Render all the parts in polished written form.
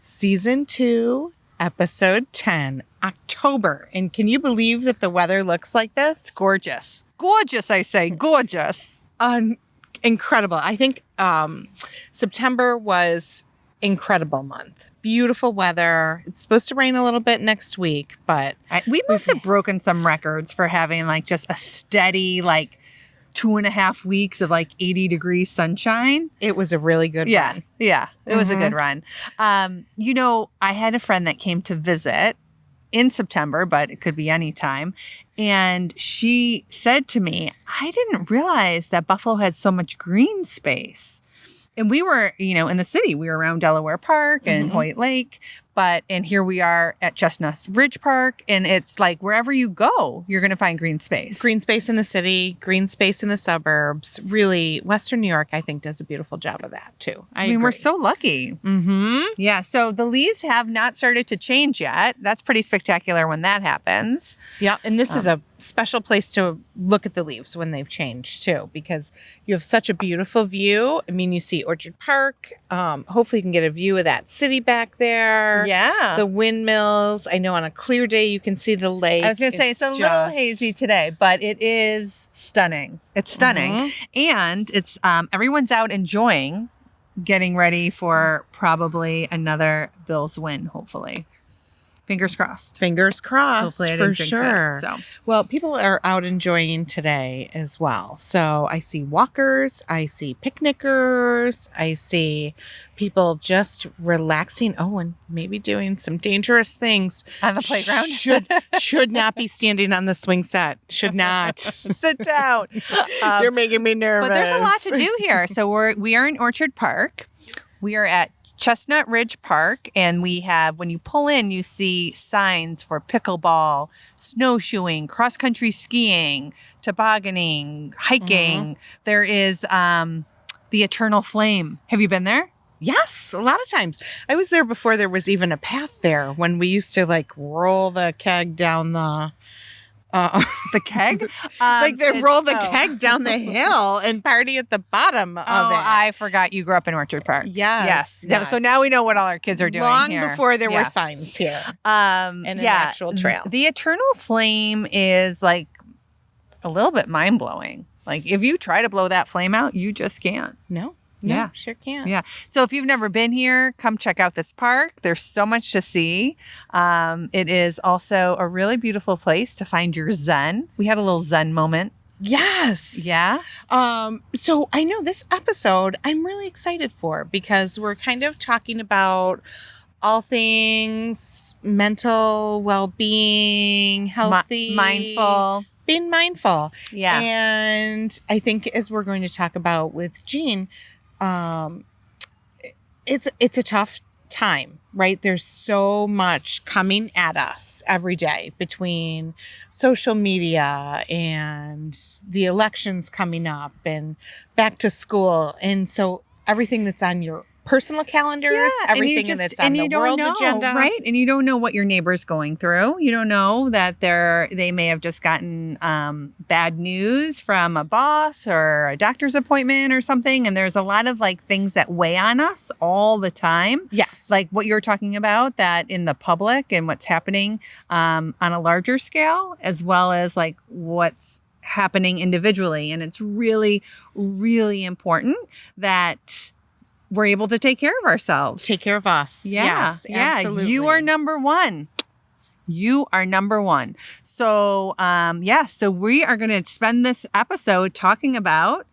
Season 2, Episode 10, October. And can you believe that the weather looks like this? It's gorgeous. Gorgeous, I say. Gorgeous. Incredible. I think September was incredible month. Beautiful weather. It's supposed to rain a little bit next week, but... We must have broken some records for having like just a steady 2.5 weeks of 80 degrees sunshine. It was a really good run. Yeah, it was a good run. I had a friend that came to visit in September, but it could be any time. And she said to me, I didn't realize that Buffalo had so much green space. And we were, in the city. We were around Delaware Park and Hoyt Lake. And here we are at Chestnut Ridge Park. And it's like wherever you go, you're going to find green space. Green space in the city, green space in the suburbs. Really, Western New York, I think, does a beautiful job of that, too. I mean, agree. We're so lucky. Mm-hmm. Yeah. So the leaves have not started to change yet. That's pretty spectacular when that happens. Yeah. And this is a special place to look at the leaves when they've changed, too, because you have such a beautiful view. I mean, you see Orchard Park. Hopefully you can get a view of that city back there. Yeah. The windmills. I know on a clear day you can see the lake. I was going to say it's a little hazy today, but it is stunning. It's stunning. And it's everyone's out enjoying, getting ready for probably another Bills win, hopefully. Fingers crossed. Fingers crossed. Hopefully I didn't for jinx sure. it, so. Well, people are out enjoying today as well. So I see walkers, I see picnickers, I see people just relaxing. Oh, and maybe doing some dangerous things On the playground? Should not be standing on the swing set. Should not. Sit down. You're making me nervous. But there's a lot to do here. So we are in Orchard Park. We are at Chestnut Ridge Park, and we have, when you pull in, you see signs for pickleball, snowshoeing, cross-country skiing, tobogganing, hiking. There is the Eternal Flame. Have you been there? Yes, a lot of times. I was there before there was even a path there, when we used to roll the keg down the... The keg? They roll the keg down the hill and party at the bottom of it. I forgot you grew up in Orchard Park. Yes. So now we know what all our kids are doing Long here. before there were signs here. And an actual trail. The Eternal Flame is a little bit mind-blowing. If you try to blow that flame out, you just can't. No, Yeah. sure can. Yeah. So if you've never been here, come check out this park. There's so much to see. It is also a really beautiful place to find your zen. We had a little zen moment. Yes. Yeah. So I know this episode I'm really excited for, because we're kind of talking about all things mental well-being, healthy, mindful. Being mindful. Yeah. And I think, as we're going to talk about with Jean, it's a tough time, right? There's so much coming at us every day, between social media and the elections coming up and back to school. And so everything that's on your personal calendars, everything that's on the world agenda. Right? And you don't know what your neighbor's going through. You don't know that they may have just gotten bad news from a boss or a doctor's appointment or something. And there's a lot of things that weigh on us all the time. Yes. Like what you're talking about, that in the public and what's happening on a larger scale, as well as what's happening individually. And it's really, really important that we're able to take care of ourselves. Take care of us. Yeah. Yes, absolutely. You are number one. You are number one. So, so we are going to spend this episode talking about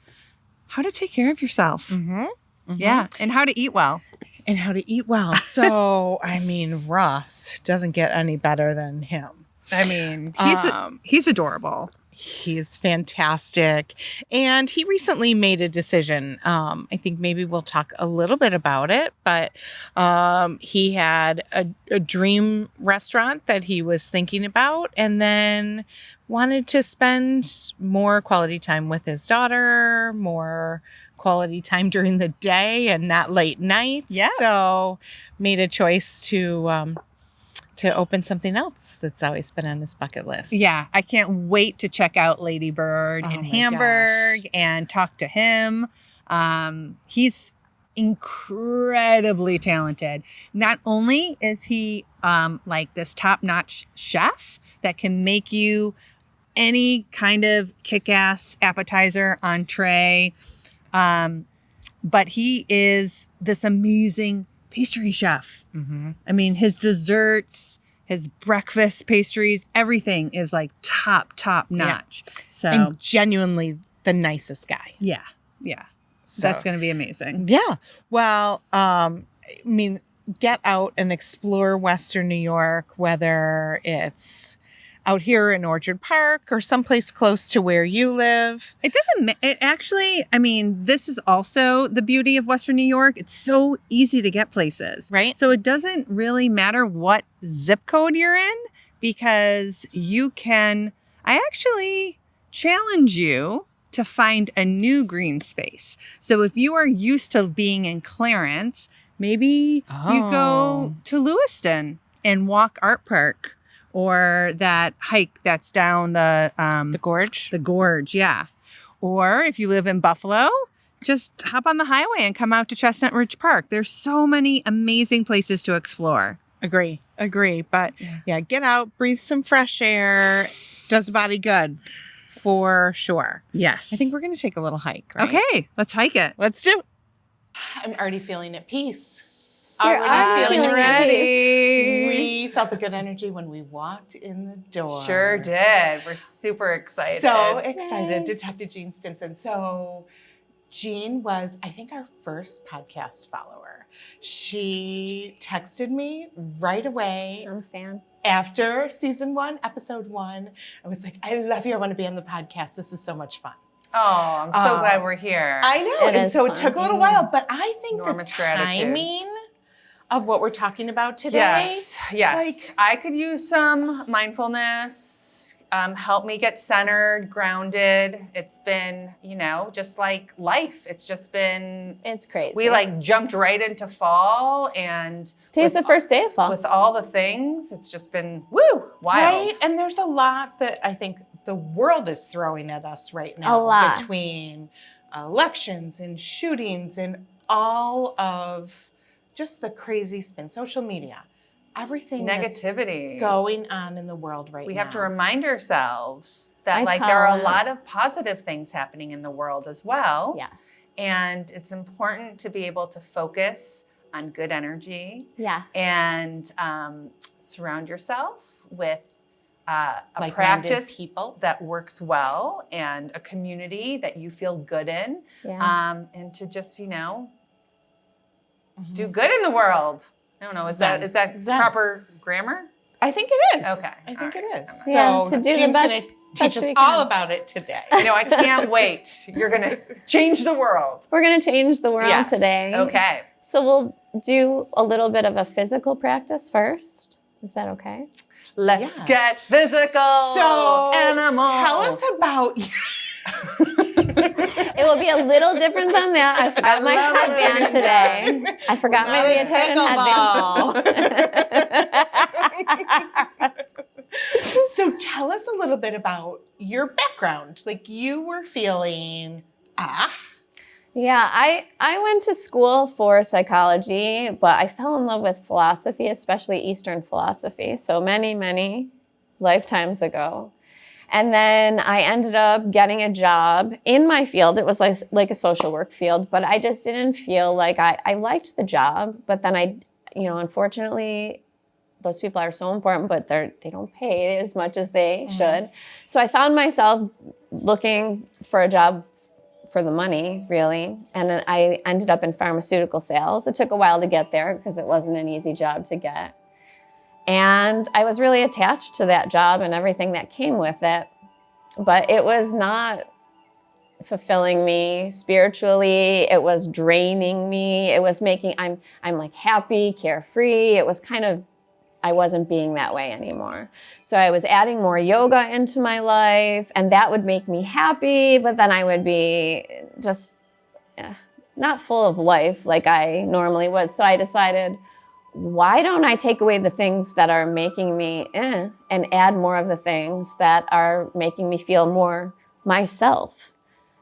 how to take care of yourself. Mm-hmm. Mm-hmm. Yeah. And how to eat well. And how to eat well. So, I mean, Ross doesn't get any better than him. I mean, he's adorable. He's fantastic. And he recently made a decision. I think maybe we'll talk a little bit about it, but he had a dream restaurant that he was thinking about, and then wanted to spend more quality time with his daughter, more quality time during the day and not late nights. Yeah. So made a choice to open something else that's always been on his bucket list. Yeah, I can't wait to check out Ladybird in Hamburg and talk to him. He's incredibly talented. Not only is he like this top-notch chef that can make you any kind of kick-ass appetizer, entree, but he is this amazing pastry chef. I mean, his desserts, his breakfast pastries, everything is like top notch. So And genuinely the nicest guy. yeah. So that's going to be amazing. Yeah. Well, I mean, get out and explore Western New York, whether it's out here in Orchard Park or someplace close to where you live. It actually, I mean, this is also the beauty of Western New York. It's so easy to get places. Right. So it doesn't really matter what zip code you're in because I actually challenge you to find a new green space. So if you are used to being in Clarence, maybe you go to Lewiston and walk Art Park. Or that hike that's down the gorge. The gorge, yeah. Or if you live in Buffalo, just hop on the highway and come out to Chestnut Ridge Park. There's so many amazing places to explore. Agree. But yeah, get out, breathe some fresh air. Does the body good for sure. Yes. I think we're going to take a little hike, right? Okay, let's hike it. Let's do it. I'm already feeling at peace. You're already feeling ready. We felt the good energy when we walked in the door. Sure did. We're super excited. So excited to talk to Jean Stinson. So Jean was, I think, our first podcast follower. She texted me right away. I'm a fan. After season 1, episode 1. I was like, I love you. I want to be on the podcast. This is so much fun. Oh, I'm so glad we're here. I know. It And is so fun. it took a little while, but I think Enormous the gratitude. timing of what we're talking about today. Yes. Like, I could use some mindfulness, help me get centered, grounded. It's been, just like life. It's just been, It's crazy. we like jumped right into fall and Today's the first day of fall. with all the things, it's just been, wild. right? And there's a lot that I think the world is throwing at us right now. A lot. Between elections and shootings and all of just the crazy spin, social media, everything Negativity. that's going on in the world right now. We have to remind ourselves that I there are a call lot of positive things happening in the world as well. Yeah. And it's important to be able to focus on good energy Yeah. and surround yourself with a Like-minded practice people. that works well and a community that you feel good in. Yeah. And to just, do good in the world. I don't know. Is that Zen. proper grammar? I think it is. Okay. I think it is. Yeah, So to do the Jean's best- gonna teach best us we all can. about it today. I can't wait. You're going to change the world. We're going to change the world Yes. today. Okay. So we'll do a little bit of a physical practice first. Is that okay? Let's Yes. get physical. So Animal. tell us about It will be a little different than that. I forgot my love it. headband today. I forgot my Not a Beethoven headband. So tell us a little bit about your background. Like you were feeling, Yeah, I went to school for psychology, but I fell in love with philosophy, especially Eastern philosophy. So many lifetimes ago. And then I ended up getting a job in my field. It was like a social work field, but I just didn't feel like I liked the job. But then unfortunately, those people are so important, but they don't pay as much as they should. So I found myself looking for a job for the money, really. And I ended up in pharmaceutical sales. It took a while to get there because it wasn't an easy job to get. And I was really attached to that job and everything that came with it. But it was not fulfilling me spiritually. It was draining me. It was making, I'm like happy, carefree. It was kind of, I wasn't being that way anymore. So I was adding more yoga into my life and that would make me happy, but then I would be just not full of life like I normally would. So I decided, why don't I take away the things that are making me and add more of the things that are making me feel more myself?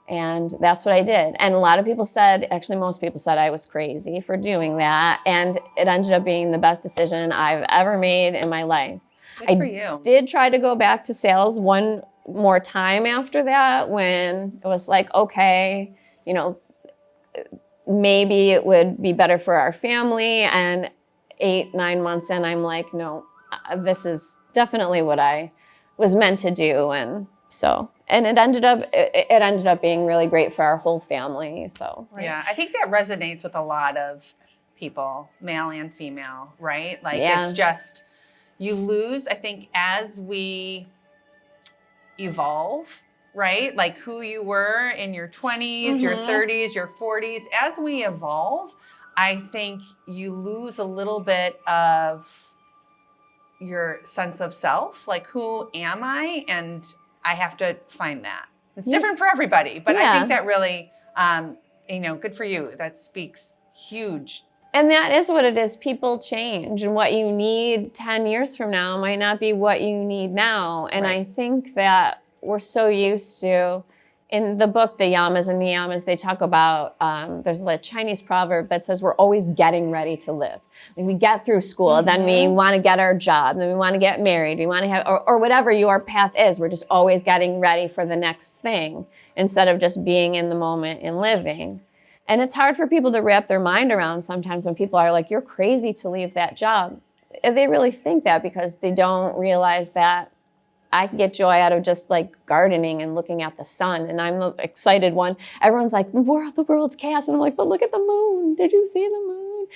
And that's what I did. And a lot of people said, actually most people said I was crazy for doing that. And it ended up being the best decision I've ever made in my life. Good for you. Did try to go back to sales one more time after that when it was like, okay, you know, maybe it would be better for our family. And 8-9 months in, I'm like, no, this is definitely what I was meant to do. And so, and it ended up being really great for our whole family. So, Yeah, I think that resonates with a lot of people, male and female, right? Like it's just, you lose, I think, as we evolve, right? Like who you were in your 20s, your 30s, your 40s. As we evolve, I think you lose a little bit of your sense of self. Like, who am I? And I have to find that. It's different for everybody, but I think that really, good for you. That speaks huge. And that is what it is. People change, and what you need 10 years from now might not be what you need now. And I think that we're so used to, in the book, the Yamas and Niyamas, they talk about, there's a Chinese proverb that says we're always getting ready to live. Like we get through school, then we want to get our job, then we want to get married, we want to have, or whatever your path is, we're just always getting ready for the next thing instead of just being in the moment and living. And it's hard for people to wrap their mind around sometimes when people are like, you're crazy to leave that job. They really think that because they don't realize that I get joy out of just like gardening and looking at the sun. And I'm the excited one. Everyone's like, the world's chaos. And I'm like, but look at the moon. Did you see the moon?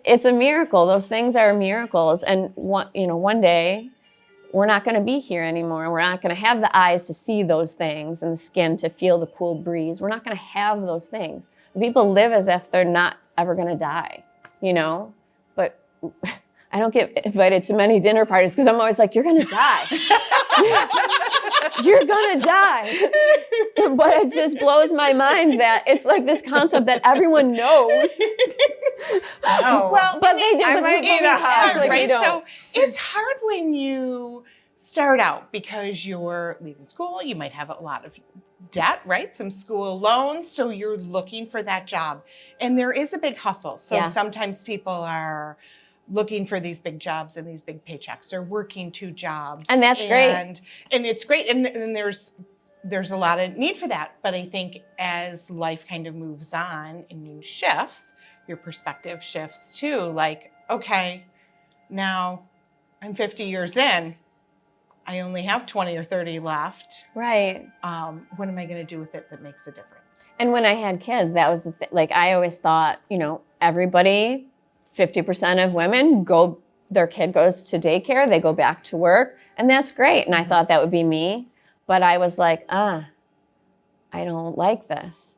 It's a miracle. Those things are miracles. And one day we're not going to be here anymore. We're not going to have the eyes to see those things and the skin to feel the cool breeze. We're not going to have those things. People live as if they're not ever going to die, but I don't get invited to many dinner parties because I'm always like, you're going to die. You're going to die. But it just blows my mind that it's like this concept that everyone knows. Oh, well, but they do. I might need a hug, like right? don't. So it's hard when you start out because you're leaving school. You might have a lot of debt, right? Some school loans. So you're looking for that job. And there is a big hustle. So sometimes people are looking for these big jobs and these big paychecks. They're working 2 jobs. And that's great. And it's great. And there's a lot of need for that. But I think as life kind of moves on and you shifts, your perspective shifts too. Like, okay, now I'm 50 years in. I only have 20 or 30 left. Right. What am I going to do with it that makes a difference? And when I had kids, that was the thing. Like, I always thought, everybody, 50% of women their kid goes to daycare, they go back to work, and that's great. And I thought that would be me. But I was like, I don't like this.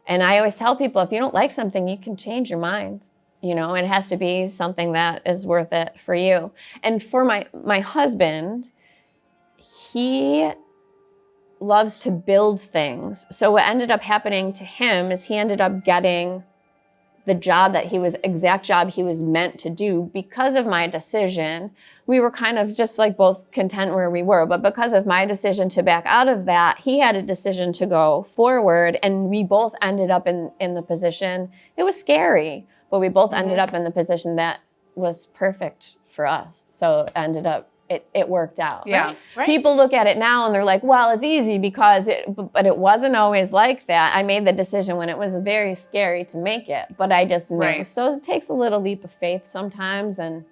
And I always tell people, if you don't like something, you can change your mind. It has to be something that is worth it for you. And for my husband, he loves to build things. So what ended up happening to him is he ended up getting the exact job he was meant to do because of my decision. We were kind of just like both content where we were, but because of my decision to back out of that, he had a decision to go forward, and we both ended up in the position. It was scary, but we both ended up in the position that was perfect for us. So it worked out. Yeah. Right. People look at it now and they're like, well, it's easy but it wasn't always like that. I made the decision when it was very scary to make it, but I just knew. Right. So it takes a little leap of faith sometimes, and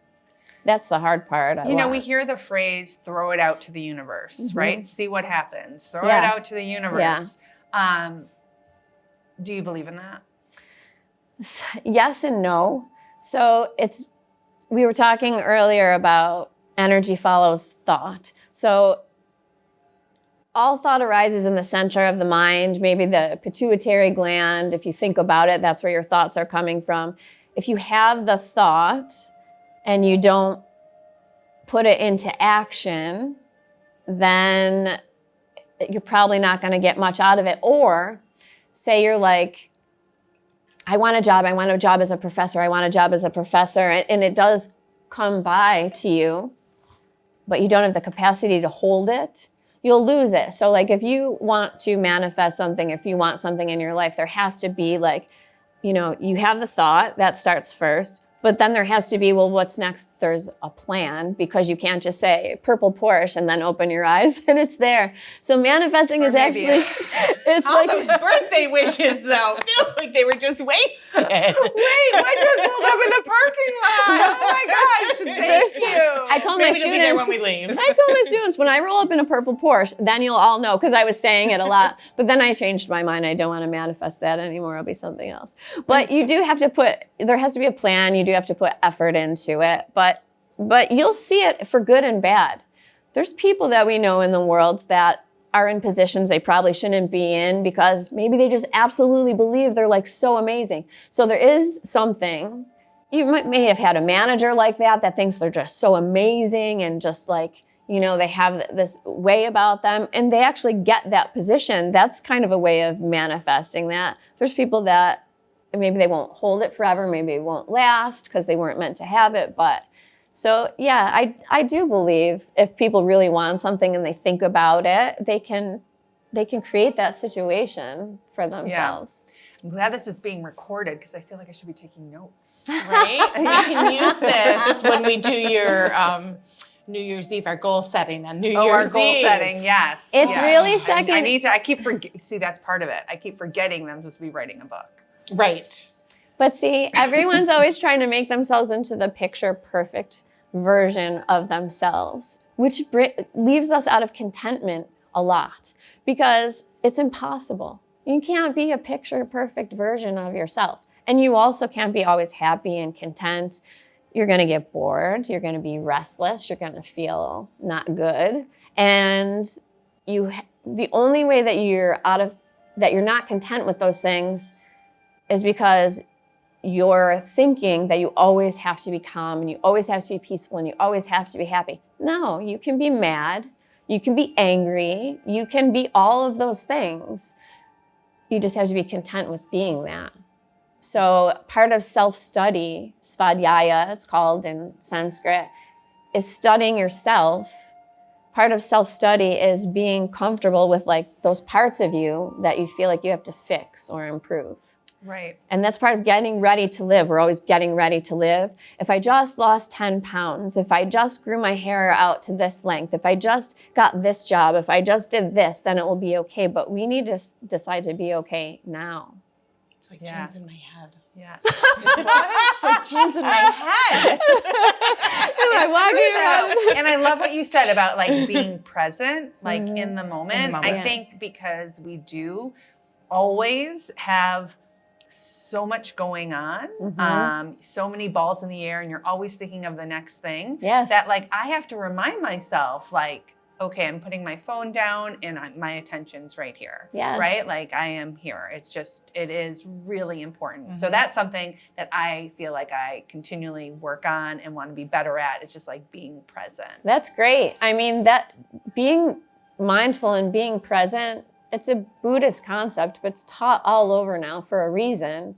that's the hard part. We hear the phrase, throw it out to the universe, right? See what happens. Throw it out to the universe. Do you believe in that? Yes and no. So we were talking earlier about energy follows thought. So all thought arises in the center of the mind, maybe the pituitary gland. If you think about it, that's where your thoughts are coming from. If you have the thought and you don't put it into action, then you're probably not going to get much out of it. Or say you're like, I want a job as a professor, and it does come by to you, but you don't have the capacity to hold it. you'll lose it. So like if you want to manifest something, if you want something in your life, there has to be like, you know, you have the thought that starts first, but then there has to be, well, what's next? There's a plan, because you can't just say purple Porsche and then open your eyes and it's there. So manifesting is actually, it's all like those birthday wishes though. Feels like they were just wasted. Wait, I just pulled up in the parking lot. Oh my gosh, thank you. I told my Maybe it'll be there students, when we leave. I told my students, when I roll up in a purple Porsche, then you'll all know, because I was saying it a lot. But then I changed my mind. I don't want to manifest that anymore. It'll be something else. But you do have to there has to be a plan. You do have to put effort into it. But you'll see it for good and bad. There's people that we know in the world that are in positions they probably shouldn't be in, because maybe they just absolutely believe they're like so amazing. So there is something. You may have had a manager like that thinks they're just so amazing and just like, you know, they have this way about them and they actually get that position. That's kind of a way of manifesting that. There's people that maybe they won't hold it forever, maybe it won't last because they weren't meant to have it. But so yeah, I do believe if people really want something and they think about it, they can create that situation for themselves. Yeah. I'm glad this is being recorded because I feel like I should be taking notes. Right? We can use this when we do your New Year's Eve, our goal setting on New Year's Eve. Our goal setting, yes. It's yes. really second. I keep see, that's part of it. I keep forgetting them to be writing a book. Right. But see, everyone's always trying to make themselves into the picture perfect version of themselves, which leaves us out of contentment a lot, because it's impossible. You can't be a picture perfect version of yourself. And you also can't be always happy and content. You're going to get bored. You're going to be restless. You're going to feel not good. And the only way that you're not content with those things is because you're thinking that you always have to be calm and you always have to be peaceful and you always have to be happy. No, you can be mad. You can be angry. You can be all of those things. You just have to be content with being that. So part of self-study, svadhyaya, it's called in Sanskrit, is studying yourself. Part of self-study is being comfortable with like those parts of you that you feel like you have to fix or improve. Right. And that's part of getting ready to live. We're always getting ready to live. If I just lost 10 pounds, if I just grew my hair out to this length, if I just got this job, if I just did this, then it will be okay. But we need to decide to be okay now. It's like jeans in my head. Yeah. It's like jeans in my head. And I love what you said about like being present, like in the moment. I think because we do always have so much going on, so many balls in the air, and you're always thinking of the next thing. Yes. That like I have to remind myself, like, okay, I'm putting my phone down and my attention's right here. Yes. Right? Like I am here. It is really important. So that's something that I feel like I continually work on and want to be better at. It's just like being present. That's great. I mean, that being mindful and being present, it's a Buddhist concept, but it's taught all over now for a reason,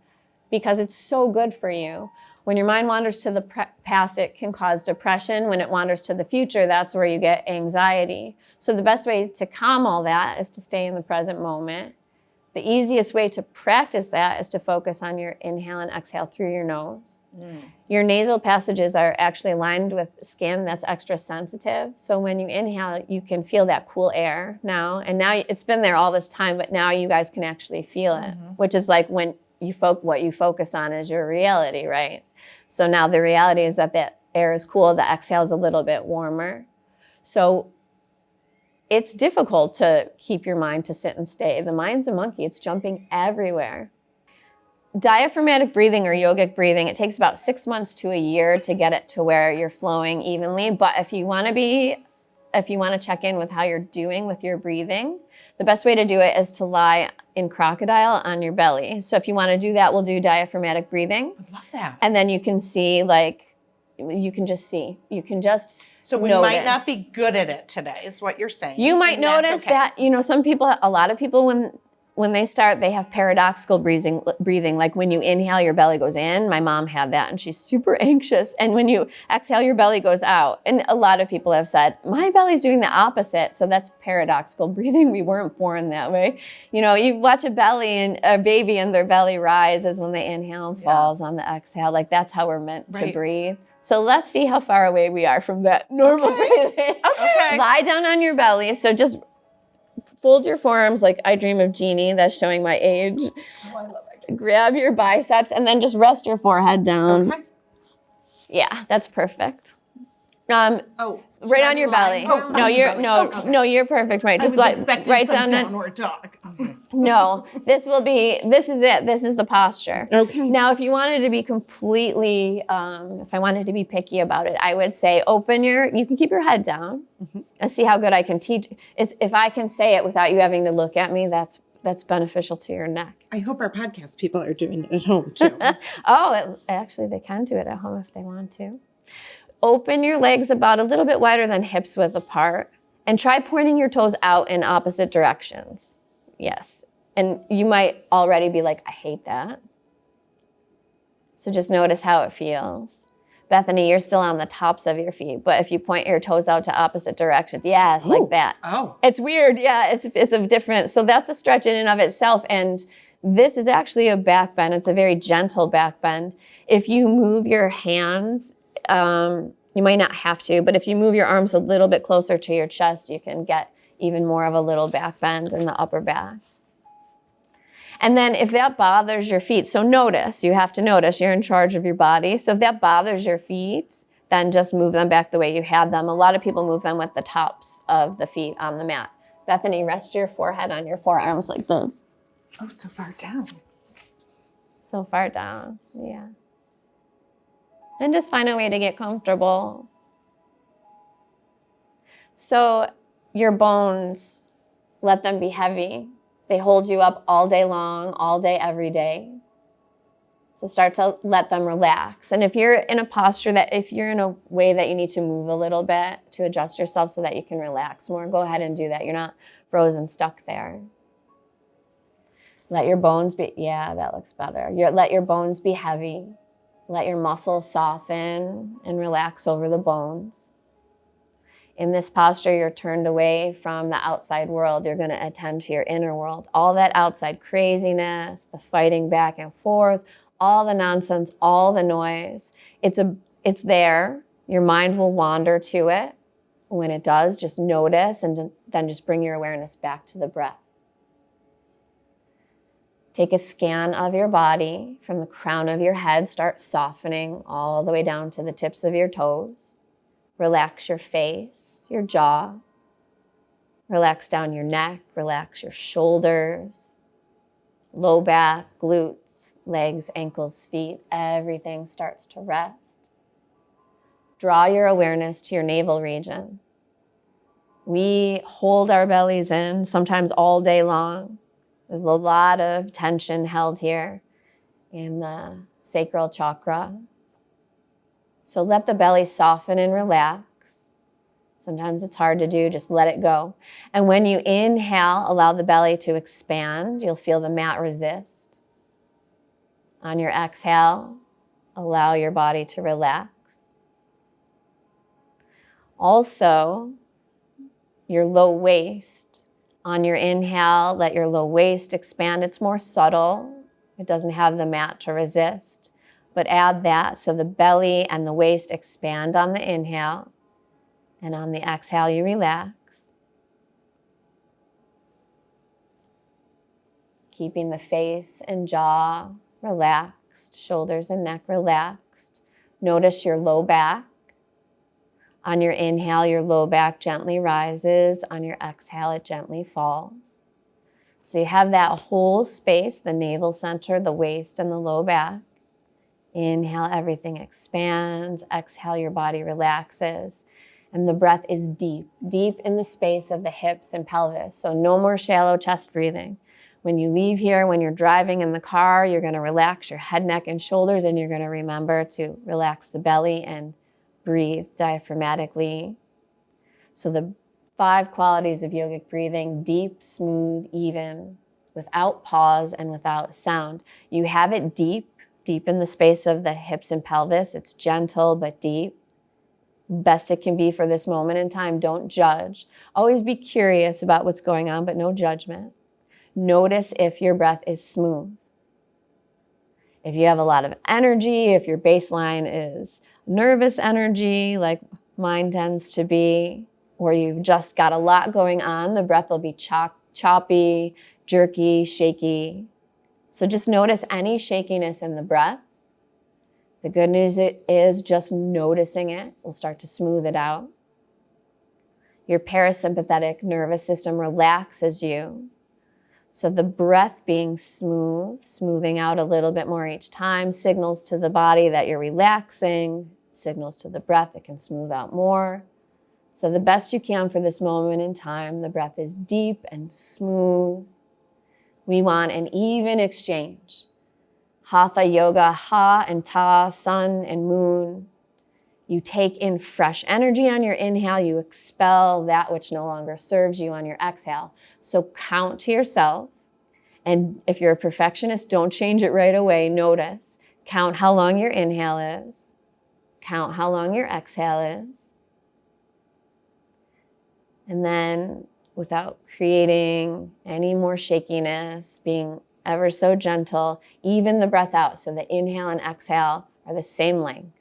because it's so good for you. When your mind wanders to the past, it can cause depression. When it wanders to the future, that's where you get anxiety. So the best way to calm all that is to stay in the present moment. The easiest way to practice that is to focus on your inhale and exhale through your nose. Your nasal passages are actually lined with skin that's extra sensitive. So when you inhale, you can feel that cool air now. And now it's been there all this time, but now you guys can actually feel it, which is like when what you focus on is your reality, right? So now the reality is that the air is cool, the exhale is a little bit warmer. So it's difficult to keep your mind to sit and stay. The mind's a monkey. It's jumping everywhere. Diaphragmatic breathing or yogic breathing, it takes about 6 months to a year to get it to where you're flowing evenly. But if you want to check in with how you're doing with your breathing, the best way to do it is to lie in crocodile on your belly. So if you want to do that, we'll do diaphragmatic breathing. I love that. And then you can see, like, you can just see. You can just So we might not be good at it today, is what you're saying. You might notice that, a lot of people, when when they start, they have paradoxical breathing. Like when you inhale, your belly goes in. My mom had that, and she's super anxious. And when you exhale, your belly goes out. And a lot of people have said, my belly's doing the opposite. So that's paradoxical breathing. We weren't born that way. You know, you watch a baby and their belly rises when they inhale and falls on the exhale. Like that's how we're meant to breathe. So let's see how far away we are from that normal breathing. Okay. Lie down on your belly. So just fold your forearms like I dream of Jeannie. That's showing my age. Oh, I love it. Grab your biceps and then just rest your forehead down. Okay. Yeah, that's perfect. Right on your belly. No, you're perfect. Right, just like right down. Downward dog. No, this is it. This is the posture. Okay. Now, if you wanted to be completely, if I wanted to be picky about it, I would say you can keep your head down and see how good I can teach. If I can say it without you having to look at me, that's beneficial to your neck. I hope our podcast people are doing it at home too. Actually, they can do it at home if they want to. Open your legs about a little bit wider than hips width apart and try pointing your toes out in opposite directions. Yes. And you might already be like, I hate that. So just notice how it feels. Bethany, you're still on the tops of your feet, but if you point your toes out to opposite directions, yes, like that. Oh. It's weird. Yeah, it's a different, so that's a stretch in and of itself. And this is actually a back bend. It's a very gentle back bend. If you move your hands, you might not have to, but if you move your arms a little bit closer to your chest, you can get even more of a little back bend in the upper back. And then if that bothers your feet, so you have to notice, you're in charge of your body. So if that bothers your feet, then just move them back the way you had them. A lot of people move them with the tops of the feet on the mat. Bethany, rest your forehead on your forearms like this. Oh, so far down. So far down, yeah. And just find a way to get comfortable. So your bones, let them be heavy. They hold you up all day long, all day, every day. So start to let them relax. And if you're in a posture if you're in a way that you need to move a little bit to adjust yourself so that you can relax more, go ahead and do that. You're not frozen stuck there. Let your bones be, yeah, that looks better. Let your bones be heavy. Let your muscles soften and relax over the bones. In this posture, you're turned away from the outside world. You're going to attend to your inner world. All that outside craziness, the fighting back and forth, all the nonsense, all the noise, it's there. Your mind will wander to it. When it does, just notice and then just bring your awareness back to the breath. Take a scan of your body from the crown of your head. Start softening all the way down to the tips of your toes. Relax your face, your jaw. Relax down your neck. Relax your shoulders, low back, glutes, legs, ankles, feet. Everything starts to rest. Draw your awareness to your navel region. We hold our bellies in sometimes all day long. There's a lot of tension held here in the sacral chakra. So let the belly soften and relax. Sometimes it's hard to do, just let it go. And when you inhale, allow the belly to expand. You'll feel the mat resist. On your exhale, allow your body to relax. Also, your low waist. On your inhale, let your low waist expand. It's more subtle. It doesn't have the mat to resist. But add that so the belly and the waist expand on the inhale. And on the exhale, you relax. Keeping the face and jaw relaxed, shoulders and neck relaxed. Notice your low back. On your inhale, your low back gently rises. On your exhale, it gently falls. So you have that whole space, the navel center, the waist, and the low back. Inhale, everything expands. Exhale, your body relaxes. And the breath is deep, deep in the space of the hips and pelvis. So no more shallow chest breathing. When you leave here, when you're driving in the car, you're going to relax your head, neck, and shoulders, and you're going to remember to relax the belly and breathe diaphragmatically. So the 5 qualities of yogic breathing: deep, smooth, even, without pause and without sound. You have it deep in the space of the hips and pelvis. It's gentle but deep. Best it can be for this moment in time. Don't judge. Always be curious about what's going on, but no judgment. Notice if your breath is smooth. If you have a lot of energy, if your baseline is nervous energy, like mine tends to be, or you've just got a lot going on, the breath will be choppy, jerky, shaky. So just notice any shakiness in the breath. The good news is just noticing it will start to smooth it out. Your parasympathetic nervous system relaxes you. So the breath being smooth, smoothing out a little bit more each time, signals to the body that you're relaxing, signals to the breath it can smooth out more. So the best you can for this moment in time, the breath is deep and smooth. We want an even exchange. Hatha yoga, ha and ta, sun and moon. You take in fresh energy on your inhale. You expel that which no longer serves you on your exhale. So count to yourself. And if you're a perfectionist, don't change it right away. Notice. Count how long your inhale is. Count how long your exhale is. And then, without creating any more shakiness, being ever so gentle, even the breath out. So the inhale and exhale are the same length.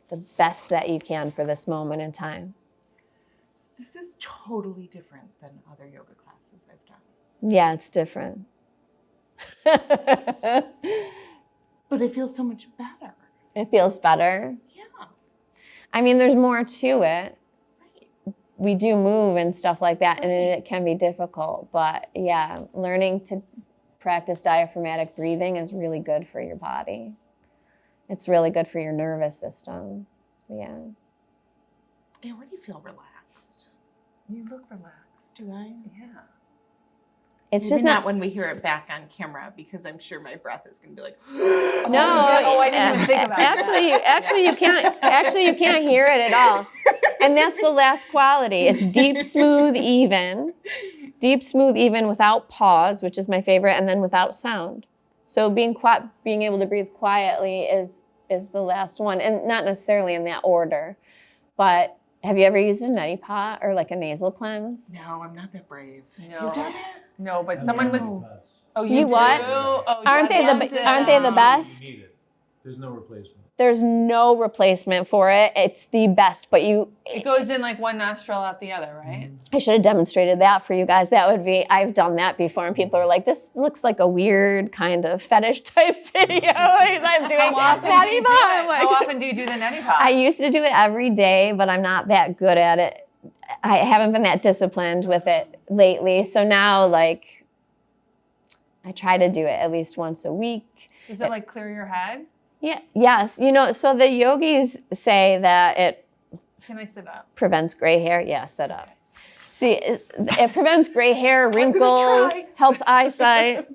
The best that you can for this moment in time. This is totally different than other yoga classes I've done. Yeah, it's different. But it feels so much better. It feels better. Yeah. I mean, there's more to it. Right. We do move and stuff like that, and it can be difficult. But yeah, learning to practice diaphragmatic breathing is really good for your body. It's really good for your nervous system. Yeah. I already feel relaxed. You look relaxed. Do I? Yeah. It's Maybe just not not when we hear it back on camera, because I'm sure my breath is going to be like. No, I didn't even think about that. Actually, you can't hear it at all. And that's the last quality. It's deep, smooth, even. Deep, smooth, even without pause, which is my favorite, and then without sound. So being able to breathe quietly is the last one, and not necessarily in that order. But have you ever used a neti pot or like a nasal cleanse? No, I'm not that brave. No. You've done it? No, but someone was. No. Oh, You do? what? Oh, Aren't they the best? You need it. There's no replacement. There's no replacement for it. It's the best, but It goes in like one nostril out the other, right? I should have demonstrated that for you guys. I've done that before, and people are like, this looks like a weird kind of fetish type video because I'm doing How often do neti you do pot. it? I'm like- How often do you do the neti pot? I used to do it every day, but I'm not that good at it. I haven't been that disciplined with it lately. So now, like, I try to do it at least once a week. Does it like clear your head? Yeah. Yes. So the yogis say that it Can I sit up? prevents gray hair. Yeah, sit up. See, it prevents gray hair, wrinkles, helps eyesight.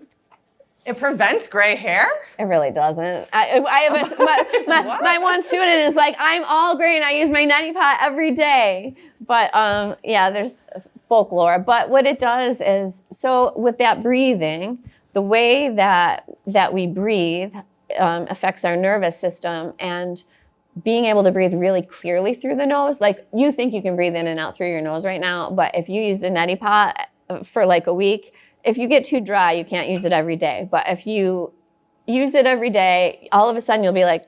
It prevents gray hair? It really doesn't. I have my one student is like, I'm all gray and I use my neti pot every day. But yeah, there's folklore. But what it does is, so with that breathing, the way that we breathe affects our nervous system, and being able to breathe really clearly through the nose, like you think you can breathe in and out through your nose right now, but if you used a neti pot for like a week, if you get too dry, you can't use it every day. But if you use it every day, all of a sudden you'll be like,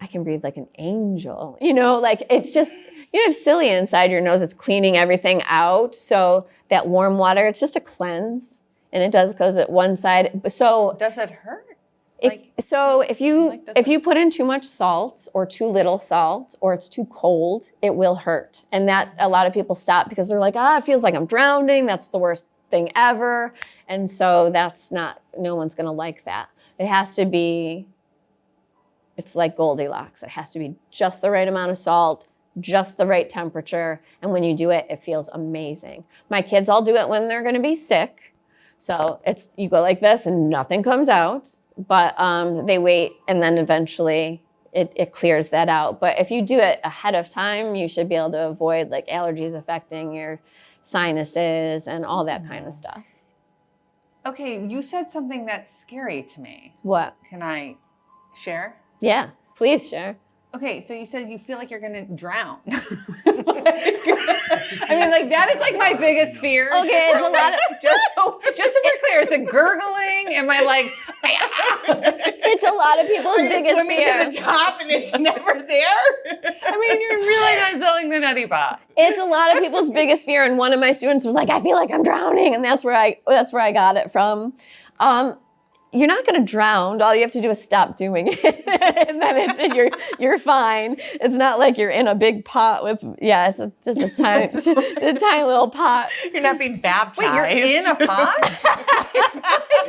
I can breathe like an angel. Like it's just, you have cilia inside your nose. It's cleaning everything out. So that warm water, it's just a cleanse. And it does goes at one side. So Does it hurt? if you put in too much salt or too little salt or it's too cold, it will hurt. And that a lot of people stop because they're like, it feels like I'm drowning. That's the worst thing ever. And so no one's going to like that. It has to be, it's like Goldilocks. It has to be just the right amount of salt, just the right temperature. And when you do it, it feels amazing. My kids all do it when they're going to be sick. So you go like this and nothing comes out, but they wait and then eventually it clears that out. But if you do it ahead of time, you should be able to avoid like allergies affecting your sinuses and all that kind of stuff. Okay, you said something that's scary to me. What? Can I share? Yeah, please share. Okay, so you said you feel like you're gonna drown. I mean, like that is like my biggest fear. Okay, it's a lot of just so we're clear, is it gurgling? Am I like? it's a lot of people's biggest Swimming fear. to the top and it's never there. I mean, you're really not selling the nutty pot. It's a lot of people's biggest fear, and one of my students was like, "I feel like I'm drowning," and that's where I got it from. You're not going to drown. All you have to do is stop doing it, and then you're fine. It's not like you're in a big pot with it's just a tiny little pot. You're not being baptized. Wait, you're in a pot?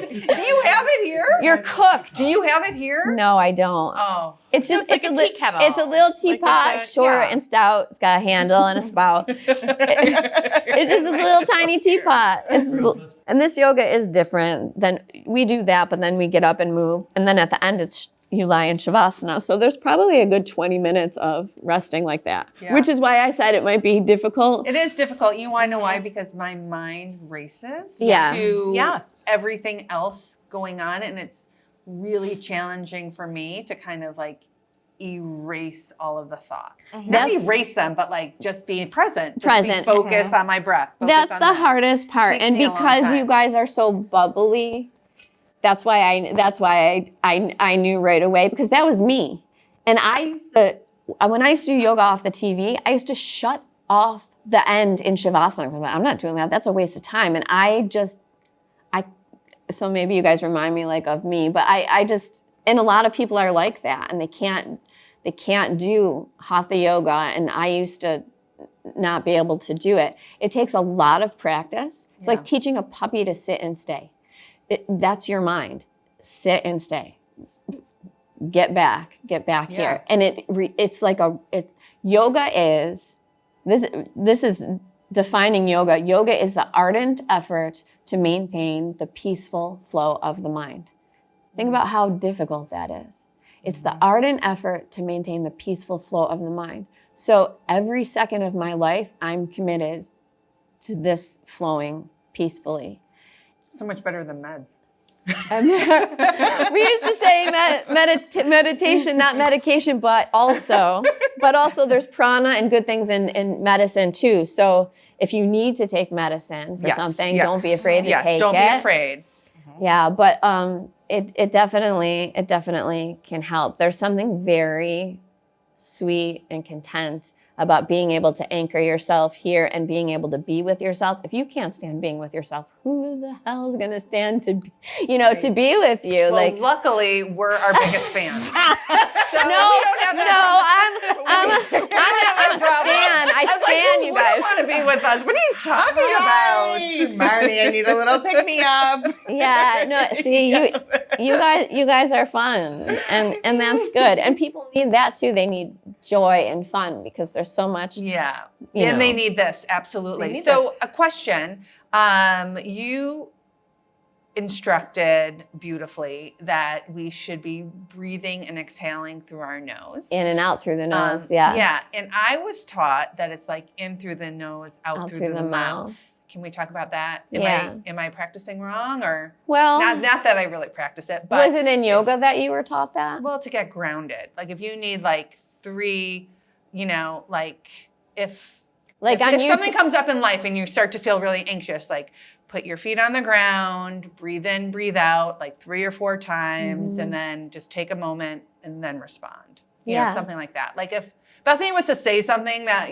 Do you have it here? You're cooked. Do you have it here? No, I don't. Oh. It's So just it's like a tea kettle. It's a little teapot, it's a- short yeah. and stout. It's got a handle and a spout. It's just a little tiny teapot. And this yoga is different. Then we do that, but then we get up and move, and then at the end you lie in shavasana. So there's probably a good 20 minutes of resting like that, which is why I said it might be difficult. It is difficult. You want to know why? Because my mind races Yes. to Yes. everything else going on, and it's really challenging for me to kind of like erase all of the thoughts. Not That's- erase them, but like just be present. Present. Focus on my breath. Focus That's on the this. hardest part, Takes and me a long because you time. guys are so bubbly, that's why I knew right away, because that was me. And when I used to do yoga off the TV, I used to shut off the end in shavasana. I was like, I'm not doing that. That's a waste of time. And so maybe you guys remind me like of me, but and a lot of people are like that, and they can't do hatha yoga, and I used to not be able to do it. It takes a lot of practice. It's like teaching a puppy to sit and stay. That's your mind. Sit and stay. Get back here. And it's like yoga is, this is defining yoga. Yoga is the ardent effort to maintain the peaceful flow of the mind. Think about how difficult that is. It's the ardent effort to maintain the peaceful flow of the mind. So every second of my life, I'm committed to this flowing peacefully. So much better than meds. We used to say meditation, not medication, but also there's prana and good things in medicine too. So if you need to take medicine for something, don't be afraid to take it. Don't be afraid. Yeah, but it definitely can help. There's something very sweet and content about being able to anchor yourself here and being able to be with yourself. If you can't stand being with yourself, who the hell is going to stand to be with you? Well, luckily, we're our biggest fans. So I'm a stan. I stan you guys. You want to be with us. What are you talking about? Marty, I need a little pick-me-up. Yeah, no, see, you guys are fun, and that's good. And people need that too. They need joy and fun because there's so much. Yeah, you know. and they need this, absolutely. They need So a question, you instructed beautifully that we should be breathing and exhaling through our nose. In and out through the nose, yeah. Yeah, and I was taught that it's like in through the nose, out through the mouth. Can we talk about that? Am I practicing wrong, or Well, not that I really practice it, but was it in yoga that you were taught that? well, to get grounded. Like if you need like 3, like if something comes up in life and you start to feel really anxious, like put your feet on the ground, breathe in, breathe out like 3 or 4 times, and then just take a moment and then respond. You know, something like that. Like if Bethany was to say something that,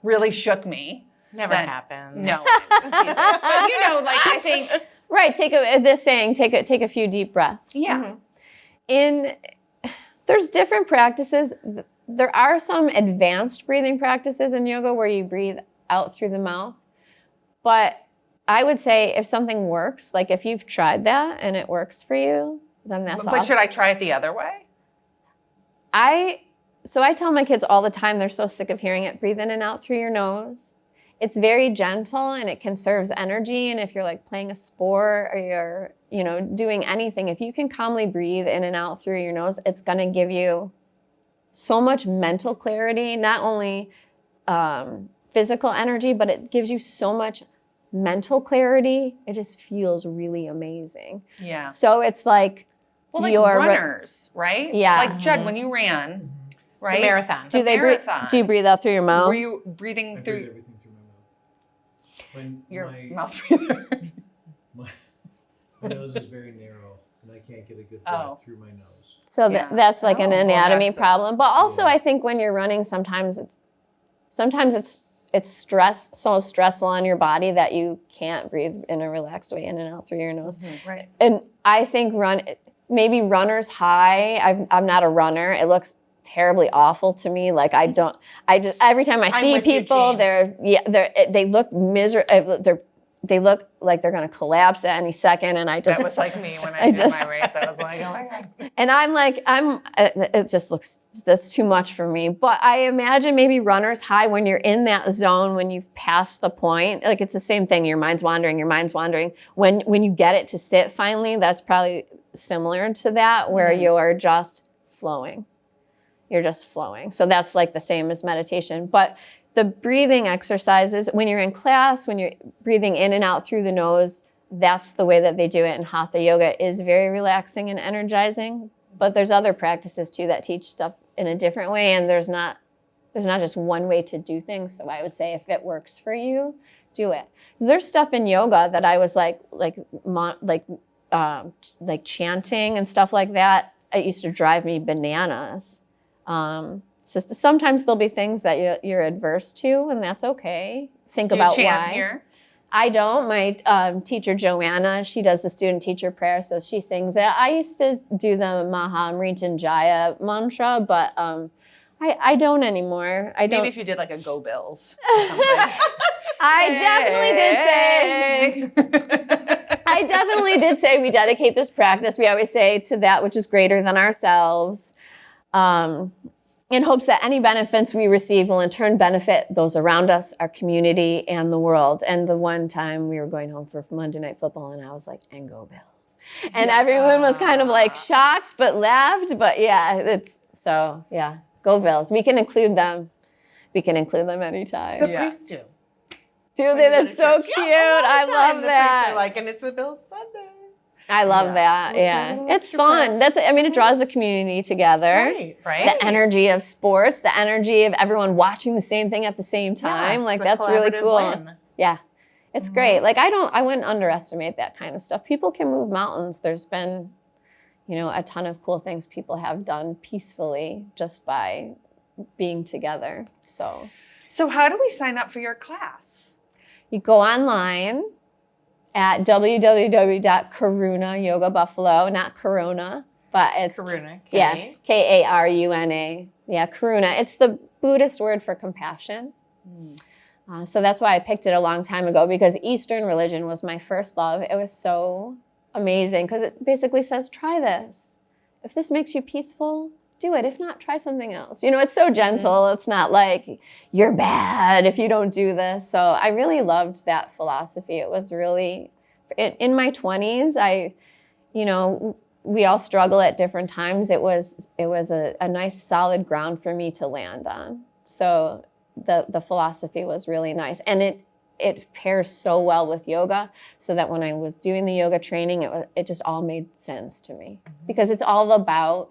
really shook me. Never happens. No. But like I think. Right, take a few deep breaths. Yeah. There's different practices. There are some advanced breathing practices in yoga where you breathe out through the mouth. But I would say if something works, like if you've tried that and it works for you, then that's But should I try it the other way? So I tell my kids all the time, they're so sick of hearing it, breathe in and out through your nose. It's very gentle and it conserves energy. And if you're like playing a sport or you're, doing anything, if you can calmly breathe in and out through your nose, it's going to give you so much mental clarity, not only physical energy, but it gives you so much mental clarity. It just feels really amazing. Yeah. So it's like, Well, like your runners, right? Yeah. Like Judd, when you ran, right? The marathon. do they marathon. do you breathe out through your mouth? Were you breathing I through breathe everything through my mouth. your my, mouth breather? my nose is very narrow, and I can't get a good breath Oh. through my nose. So Yeah. that's like an Oh, well, anatomy that's a- problem. But also, Yeah. I think when you're running, sometimes it's so stressful on your body that you can't breathe in a relaxed way in and out through your nose. Right. And I think maybe runner's high. I'm not a runner. It looks terribly awful to me. Like I just every time I I'm see with you, people, Jane. they look miserable. They look like they're going to collapse at any second, and I just That was like me when I I did just- my race. I was like, oh my God. and I'm like, it just looks, that's too much for me. But I imagine maybe runner's high when you're in that zone, when you've passed the point, like it's the same thing. Your mind's wandering. When you get it to sit finally, that's probably similar to that, where you are just flowing. You're just flowing. So that's like the same as meditation. But the breathing exercises, when you're in class, when you're breathing in and out through the nose, that's the way that they do it in Hatha Yoga. Is very relaxing and energizing. But there's other practices too that teach stuff in a different way, and there's not just one way to do things. So I would say if it works for you, do it. There's stuff in yoga that I was like chanting and stuff like that. It used to drive me bananas. So sometimes there'll be things that you're adverse to, and that's okay. Think Do you about chant why. here? I don't. My teacher, Joanna, she does the student teacher prayer, so she sings it. I used to do the Maha Mrityunjaya mantra, but I don't anymore. I don't. Maybe if you did like a Go Bills or something. I definitely did say we dedicate this practice. We always say to that which is greater than ourselves. In hopes that any benefits we receive will in turn benefit those around us, our community, and the world. And the one time we were going home for Monday Night Football, and I was like, and go Bills. And everyone was kind of like shocked, but laughed. But yeah, go Bills. We can include them. We can include them anytime. The Yeah. priests do. Do they? That's so cute. I love The that. priests are like, and it's a Bill Sunday. I love that. Well, Yeah. so It's fun. It draws the community together. Right? The energy of sports, the energy of everyone watching the same thing at the same time. Yes, like the that's really collaborative cool. win. Yeah. It's great. Like I wouldn't underestimate that kind of stuff. People can move mountains. There's been, a ton of cool things people have done peacefully just by being together. So So how do we sign up for your class? you go online at www.Karuna Yoga Buffalo, not Corona, but it's Karuna. yeah, Okay. Karuna. Yeah, Karuna. It's the Buddhist word for compassion. So that's why I picked it a long time ago, because Eastern religion was my first love. It was so amazing because it basically says, try this. If this makes you peaceful, do it. If not, try something else. It's so gentle. It's not like you're bad if you don't do this. So I really loved that philosophy. It was really, in my 20s, we all struggle at different times. It was a nice solid ground for me to land on. So the philosophy was really nice. And it pairs so well with yoga, so that when I was doing the yoga training, it just all made sense to me, because it's all about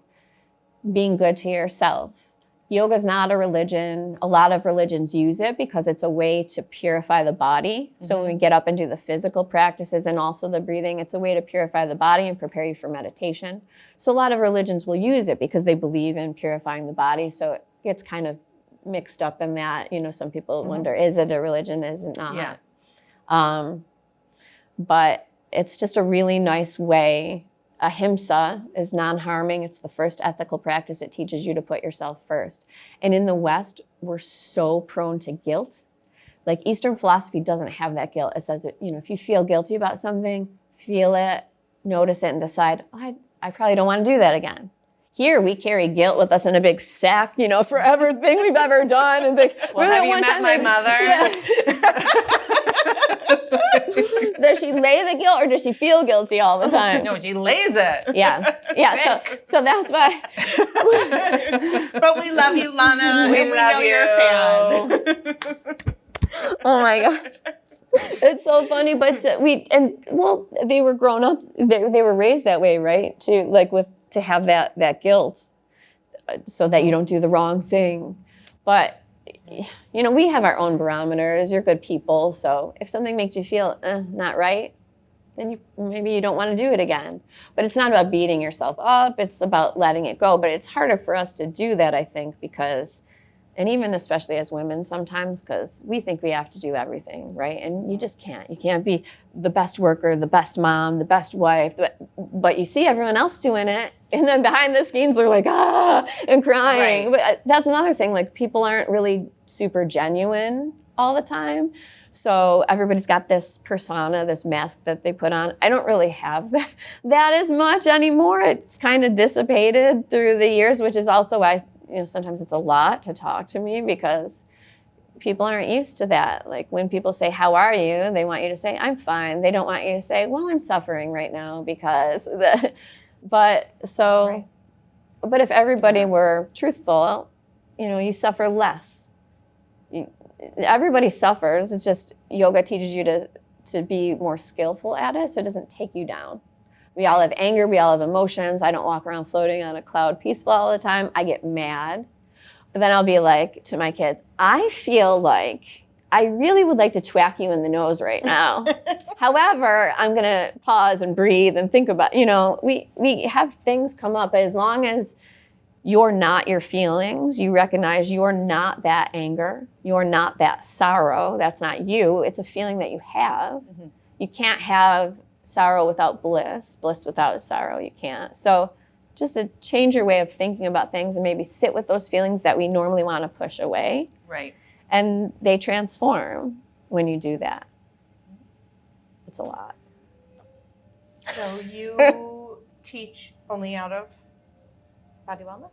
being good to yourself. Yoga is not a religion. A lot of religions use it because it's a way to purify the body. So when we get up and do the physical practices and also the breathing, it's a way to purify the body and prepare you for meditation. So a lot of religions will use it because they believe in purifying the body. So it gets kind of mixed up in that. Some people wonder, is it a religion? Is it not? Yeah. But it's just a really nice way. Ahimsa is non-harming. It's the first ethical practice. It teaches you to put yourself first. And in the West, we're so prone to guilt. Like Eastern philosophy doesn't have that guilt. It says, if you feel guilty about something, feel it, notice it, and decide, I probably don't want to do that again. Here, we carry guilt with us in a big sack, for everything we've ever done. And think, Well, have you met my mother? Yeah. Does she lay the guilt, or does she feel guilty all the time? No, she lays it. Yeah. So that's why. But we love you, Lana. We and love we know you're a fan. Oh my God. It's so funny, but they were grown up, they were raised that way, right? To have that guilt so that you don't do the wrong thing. But, we have our own barometers. You're good people. So if something makes you feel not right, then maybe you don't want to do it again. But it's not about beating yourself up. It's about letting it go. But it's harder for us to do that, I think, because, and even especially as women sometimes, because we think we have to do everything, right? And you just can't. You can't be the best worker, the best mom, the best wife. But you see everyone else doing it. And then behind the scenes, they're like, and crying. Right. But that's another thing. Like, people aren't really super genuine all the time. So everybody's got this persona, this mask that they put on. I don't really have that as much anymore. It's kind of dissipated through the years, which is also why, sometimes it's a lot to talk to me, because people aren't used to that. Like, when people say, how are you? They want you to say, I'm fine. They don't want you to say, well, I'm suffering right now because but if everybody were truthful, you suffer less. Everybody suffers. It's just yoga teaches you to be more skillful at it, so it doesn't take you down. We all have anger. We all have emotions. I don't walk around floating on a cloud peaceful all the time. I get mad. But then I'll be like to my kids, I feel like I really would like to twack you in the nose right now. However, I'm going to pause and breathe and think about, we have things come up. But as long as you're not your feelings, you recognize you're not that anger, you're not that sorrow, that's not you, it's a feeling that you have. Mm-hmm. You can't have sorrow without bliss, bliss without sorrow, you can't. So just to change your way of thinking about things and maybe sit with those feelings that we normally want to push away. Right. And they transform when you do that. It's a lot. So you teach only out of Body Wellness?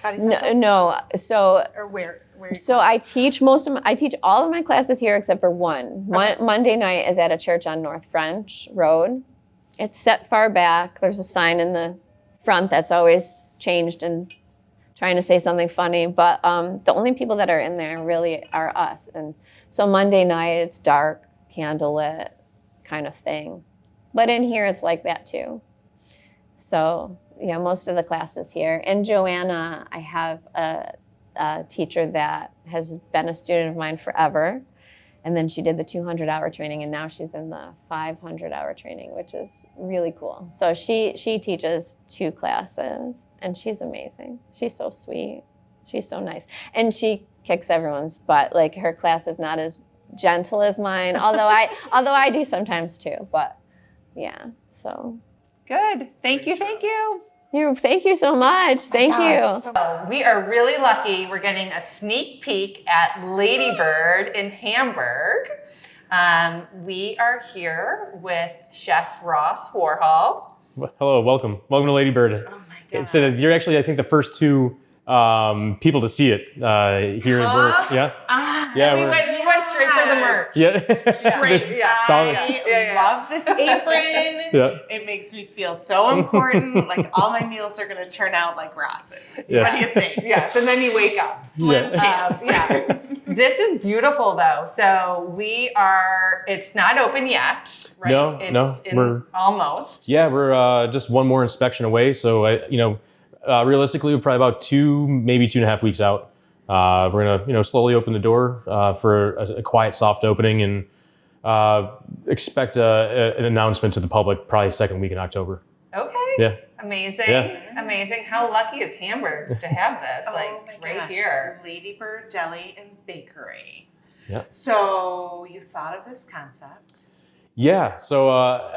Body Central? No. So or where? So I teach all of my classes here except for one. Okay. Monday night is at a church on North French Road. It's set far back. There's a sign in the front that's always changed and trying to say something funny. But the only people that are in there really are us. And so Monday night, it's dark, candlelit kind of thing. But in here, it's like that too. So yeah, most of the classes here. And Joanna, I have a teacher that has been a student of mine forever. And then she did the 200-hour training, and now she's in the 500-hour training, which is really cool. So she teaches 2 classes, and she's amazing. She's so sweet. She's so nice. And she kicks everyone's butt. Like, her class is not as gentle as mine, although I do sometimes too. But yeah, so. Good. Thank you. Thank you so much. Thank you. So we are really lucky. We're getting a sneak peek at Ladybird in Hamburg. We are here with Chef Ross Warhol. Hello, welcome to Ladybird. Oh my God! So you're actually, I think, the first 2 people to see it here in Berg. Yeah. Yeah, we went straight for the merch. Yeah. Straight. Yeah. Yeah. Love this apron. Yeah. It makes me feel so important. Like, all my meals are going to turn out like Ross's. Yeah. What do you think? Yes, and then you wake up. Slim chance. This is beautiful though. So it's not open yet, right? No, we're almost. Yeah, we're just one more inspection away. So realistically, we're probably about 2, maybe 2.5 weeks out. We're gonna slowly open the door for a quiet, soft opening, and expect an announcement to the public probably second week in October. Okay. Yeah. Amazing. Yeah. Amazing. How lucky is Hamburg to have this? Oh my right gosh. here. Ladybird Deli and Bakery. Yeah. So you thought of this concept? Yeah. So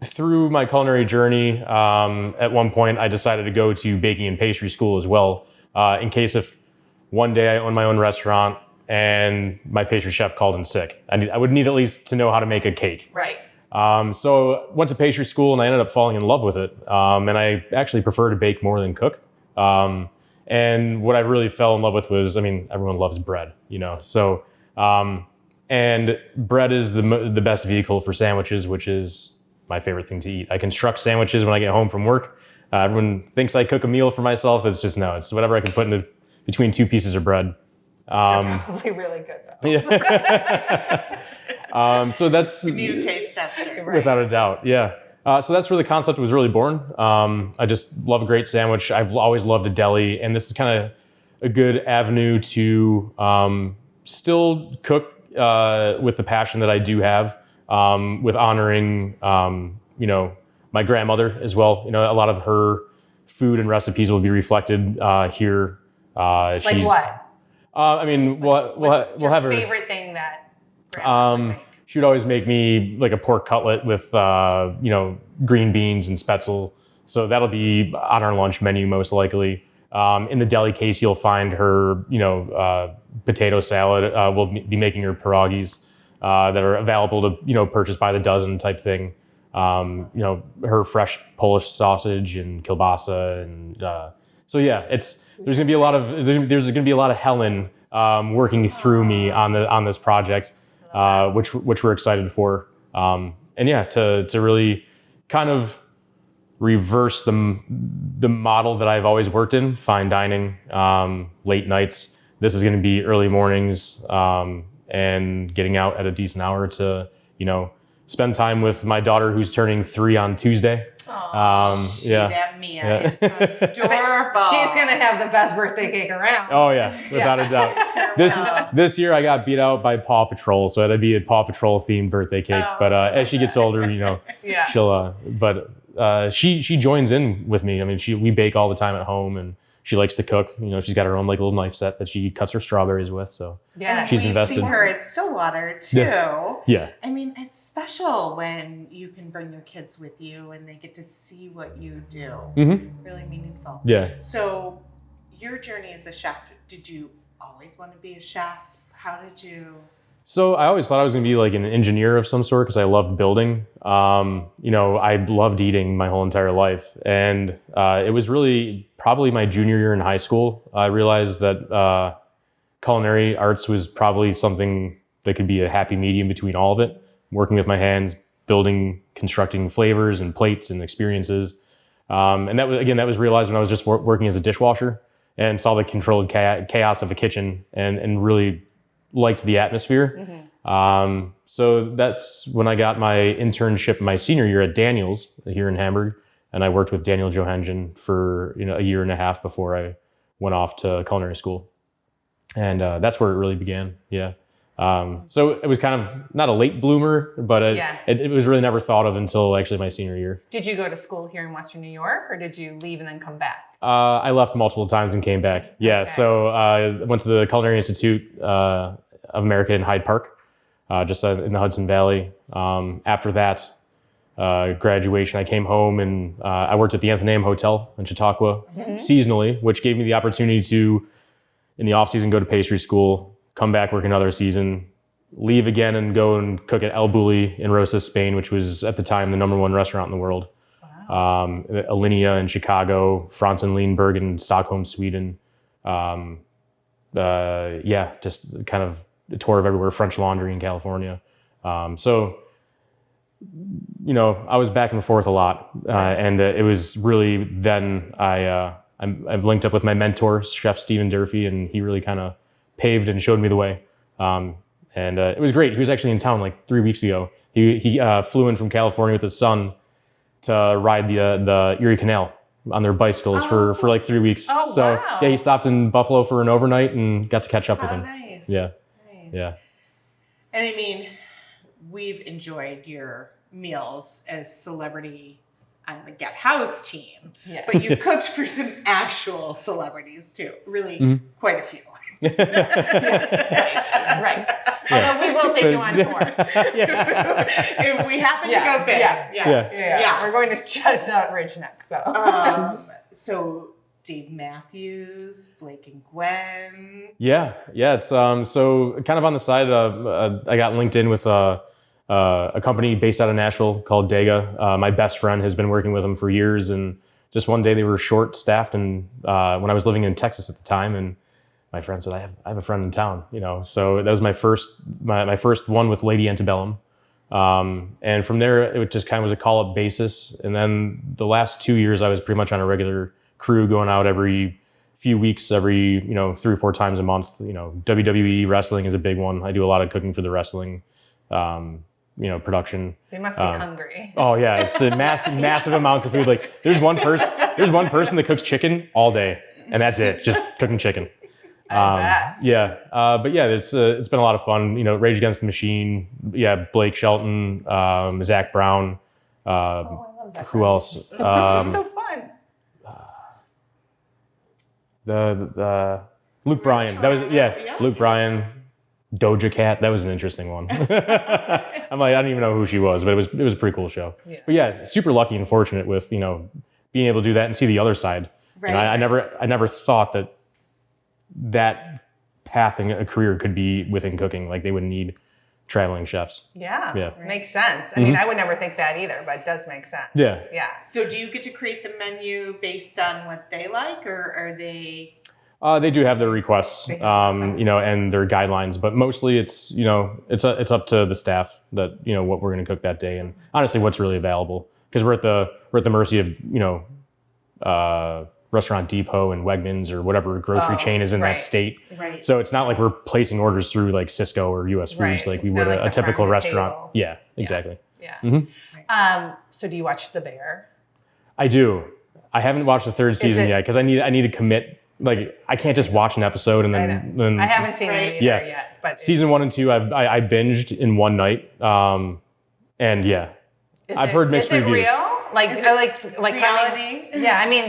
through my culinary journey, at one point I decided to go to baking and pastry school as well, in case if one day I own my own restaurant and my pastry chef called in sick. I would need at least to know how to make a cake. Right. So went to pastry school and I ended up falling in love with it. And I actually prefer to bake more than cook. And what I really fell in love with was, everyone loves bread, So, and bread is the best vehicle for sandwiches, which is my favorite thing to eat. I construct sandwiches when I get home from work. Everyone thinks I cook a meal for myself. It's just, no, it's whatever I can put between 2 pieces of bread. Probably really good though. So that's Need a taste tester. without a doubt. Yeah. So that's where the concept was really born. I just love a great sandwich. I've always loved a deli, and this is kind of a good avenue to still cook with the passion that I do have, with honoring, my grandmother as well. A lot of her food and recipes will be reflected here. Like what? I mean, we'll have her favorite thing that grandma would make? She would always make me like a pork cutlet with, green beans and spätzle. So that'll be on our lunch menu most likely. In the deli case, you'll find her, potato salad. We'll be making her pierogies that are available to, purchase by the dozen type thing. Her fresh Polish sausage and kielbasa, and so yeah, there's gonna be a lot of Helen working through me on this project, which we're excited for, and yeah, to really kind of reverse the model that I've always worked in, fine dining, late nights. This is going to be early mornings, and getting out at a decent hour to, spend time with my daughter who's turning 3 on Tuesday. That Mia is adorable. She's gonna have the best birthday cake around. Oh yeah, without a doubt. This year I got beat out by Paw Patrol, so it'd be a Paw Patrol themed birthday cake. But as she gets older, she'll. She joins in with me. I mean, we bake all the time at home, and she likes to cook. She's got her own little knife set that she cuts her strawberries with. So yeah, she's invested. We've seen her at Stillwater too. Yeah. I mean, it's special when you can bring your kids with you and they get to see what you do. Mm-hmm. Really meaningful. Yeah. So, your journey as a chef, did you always want to be a chef? How did you? So I always thought I was going to be like an engineer of some sort because I loved building. I loved eating my whole entire life. And it was really probably my junior year in high school. I realized that culinary arts was probably something that could be a happy medium between all of it. Working with my hands, building, constructing flavors and plates and experiences. And that was realized when I was just working as a dishwasher and saw the controlled chaos of a kitchen and really liked the atmosphere. Mm-hmm. So that's when I got my internship my senior year at Daniel's here in Hamburg. And I worked with Daniel Johansen for a year and a half before I went off to culinary school. And that's where it really began. Yeah. So it was kind of not a late bloomer, but it was really never thought of until actually my senior year. Did you go to school here in Western New York, or did you leave and then come back? I left multiple times and came back. Yeah. Okay. So I went to the Culinary Institute of America in Hyde Park, just in the Hudson Valley. After that graduation, I came home and I worked at the Athenaeum Hotel in Chautauqua seasonally, which gave me the opportunity to, in the off season, go to pastry school, come back, work another season, leave again and go and cook at El Bulli in Rosas, Spain, which was at the time the #1 restaurant in the world. Wow. Alinea in Chicago, Franz and Lienberg in Stockholm, Sweden. Just kind of a tour of everywhere, French Laundry in California. So I was back and forth a lot. And it was really then I've linked up with my mentor, Chef Stephen Durfee, and he really kind of paved and showed me the way. And it was great. He was actually in town like 3 weeks ago. He flew in from California with his son to ride the Erie Canal on their bicycles for like 3 weeks. Oh, so wow. Yeah, he stopped in Buffalo for an overnight and got to catch up with him. Nice. Yeah. Nice. Yeah. And I mean, we've enjoyed your meals as celebrity on the Get House team, but you've cooked for some actual celebrities too. Really, quite a few. Right. Although we will take you on tour. If we happen to go big. Yeah. We're going to Chestnut Ridge next, though. So Dave Matthews, Blake and Gwen. Yeah. It's so kind of on the side. I got linked in with a company based out of Nashville called Dega. My best friend has been working with them for years, and just one day they were short-staffed. And when I was living in Texas at the time, and my friend said, I have a friend in town, So that was my first one with Lady Antebellum. And from there, it just kind of was a call-up basis. And then the last 2 years, I was pretty much on a regular crew going out every few weeks, every 3 or 4 times a month. WWE wrestling is a big one. I do a lot of cooking for the wrestling, production. They must be hungry. Oh yeah, it's a massive amounts of food. Like there's one person that cooks chicken all day, and that's it, just cooking chicken. Yeah, but yeah, it's been a lot of fun. Rage Against the Machine. Yeah, Blake Shelton, Zach Brown. I love that Who else? It's so fun. The Luke Bryan. That was Luke Bryan. Doja Cat. That was an interesting one. I'm like, I don't even know who she was, but it was a pretty cool show. Yeah. But yeah, super lucky and fortunate with being able to do that and see the other side. Right. And I never thought that path in a career could be within cooking. Like they would need traveling chefs. Yeah. Makes sense. I mean, I would never think that either, but it does make sense. Yeah. So do you get to create the menu based on what they like, or are they? They do have their requests, and their guidelines, but mostly it's up to the staff that, what we're going to cook that day. And honestly, what's really available, because we're at the mercy of, Restaurant Depot and Wegmans or whatever grocery chain is in that state. Right. So it's not like we're placing orders through like Cisco or US Foods like we would like a typical restaurant. Table. Yeah, exactly. Yeah. Mm-hmm. So do you watch The Bear? I do. I haven't watched the 3rd season yet because I need to commit. Like I can't just watch an episode and then I haven't seen it either yet. But season 1 and 2, I binged in one night. And yeah, I've heard mixed reviews. Is it real? Like reality?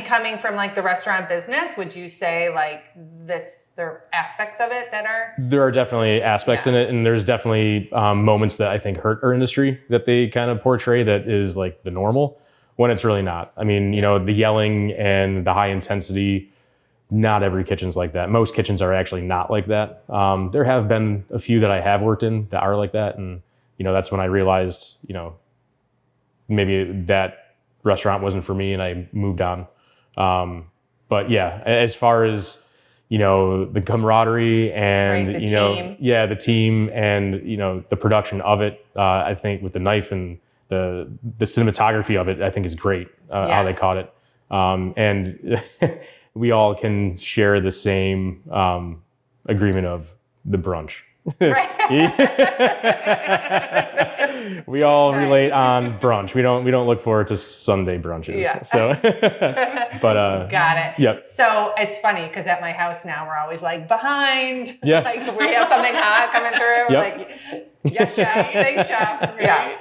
Coming from like the restaurant business, would you say like there are aspects of it that are? There are definitely aspects in it, and there's definitely moments that I think hurt our industry that they kind of portray that is like the normal when it's really not. I mean, the yelling and the high intensity. Not every kitchen's like that. Most kitchens are actually not like that. There have been a few that I have worked in that are like that. And, that's when I realized, maybe that restaurant wasn't for me and I moved on. But yeah, as far as, the camaraderie and, the team. The team and, the production of it, I think with the knife and the cinematography of it, I think is great, how they caught it. And we all can share the same agreement of the brunch. We all relate on brunch. We don't look forward to Sunday brunches. Yeah. So, but got it. Yep. So it's funny because at my house now we're always like behind. Yeah. Like we have something hot coming through. Yep. Like yes, chef. Thanks, chef. Right? Yeah.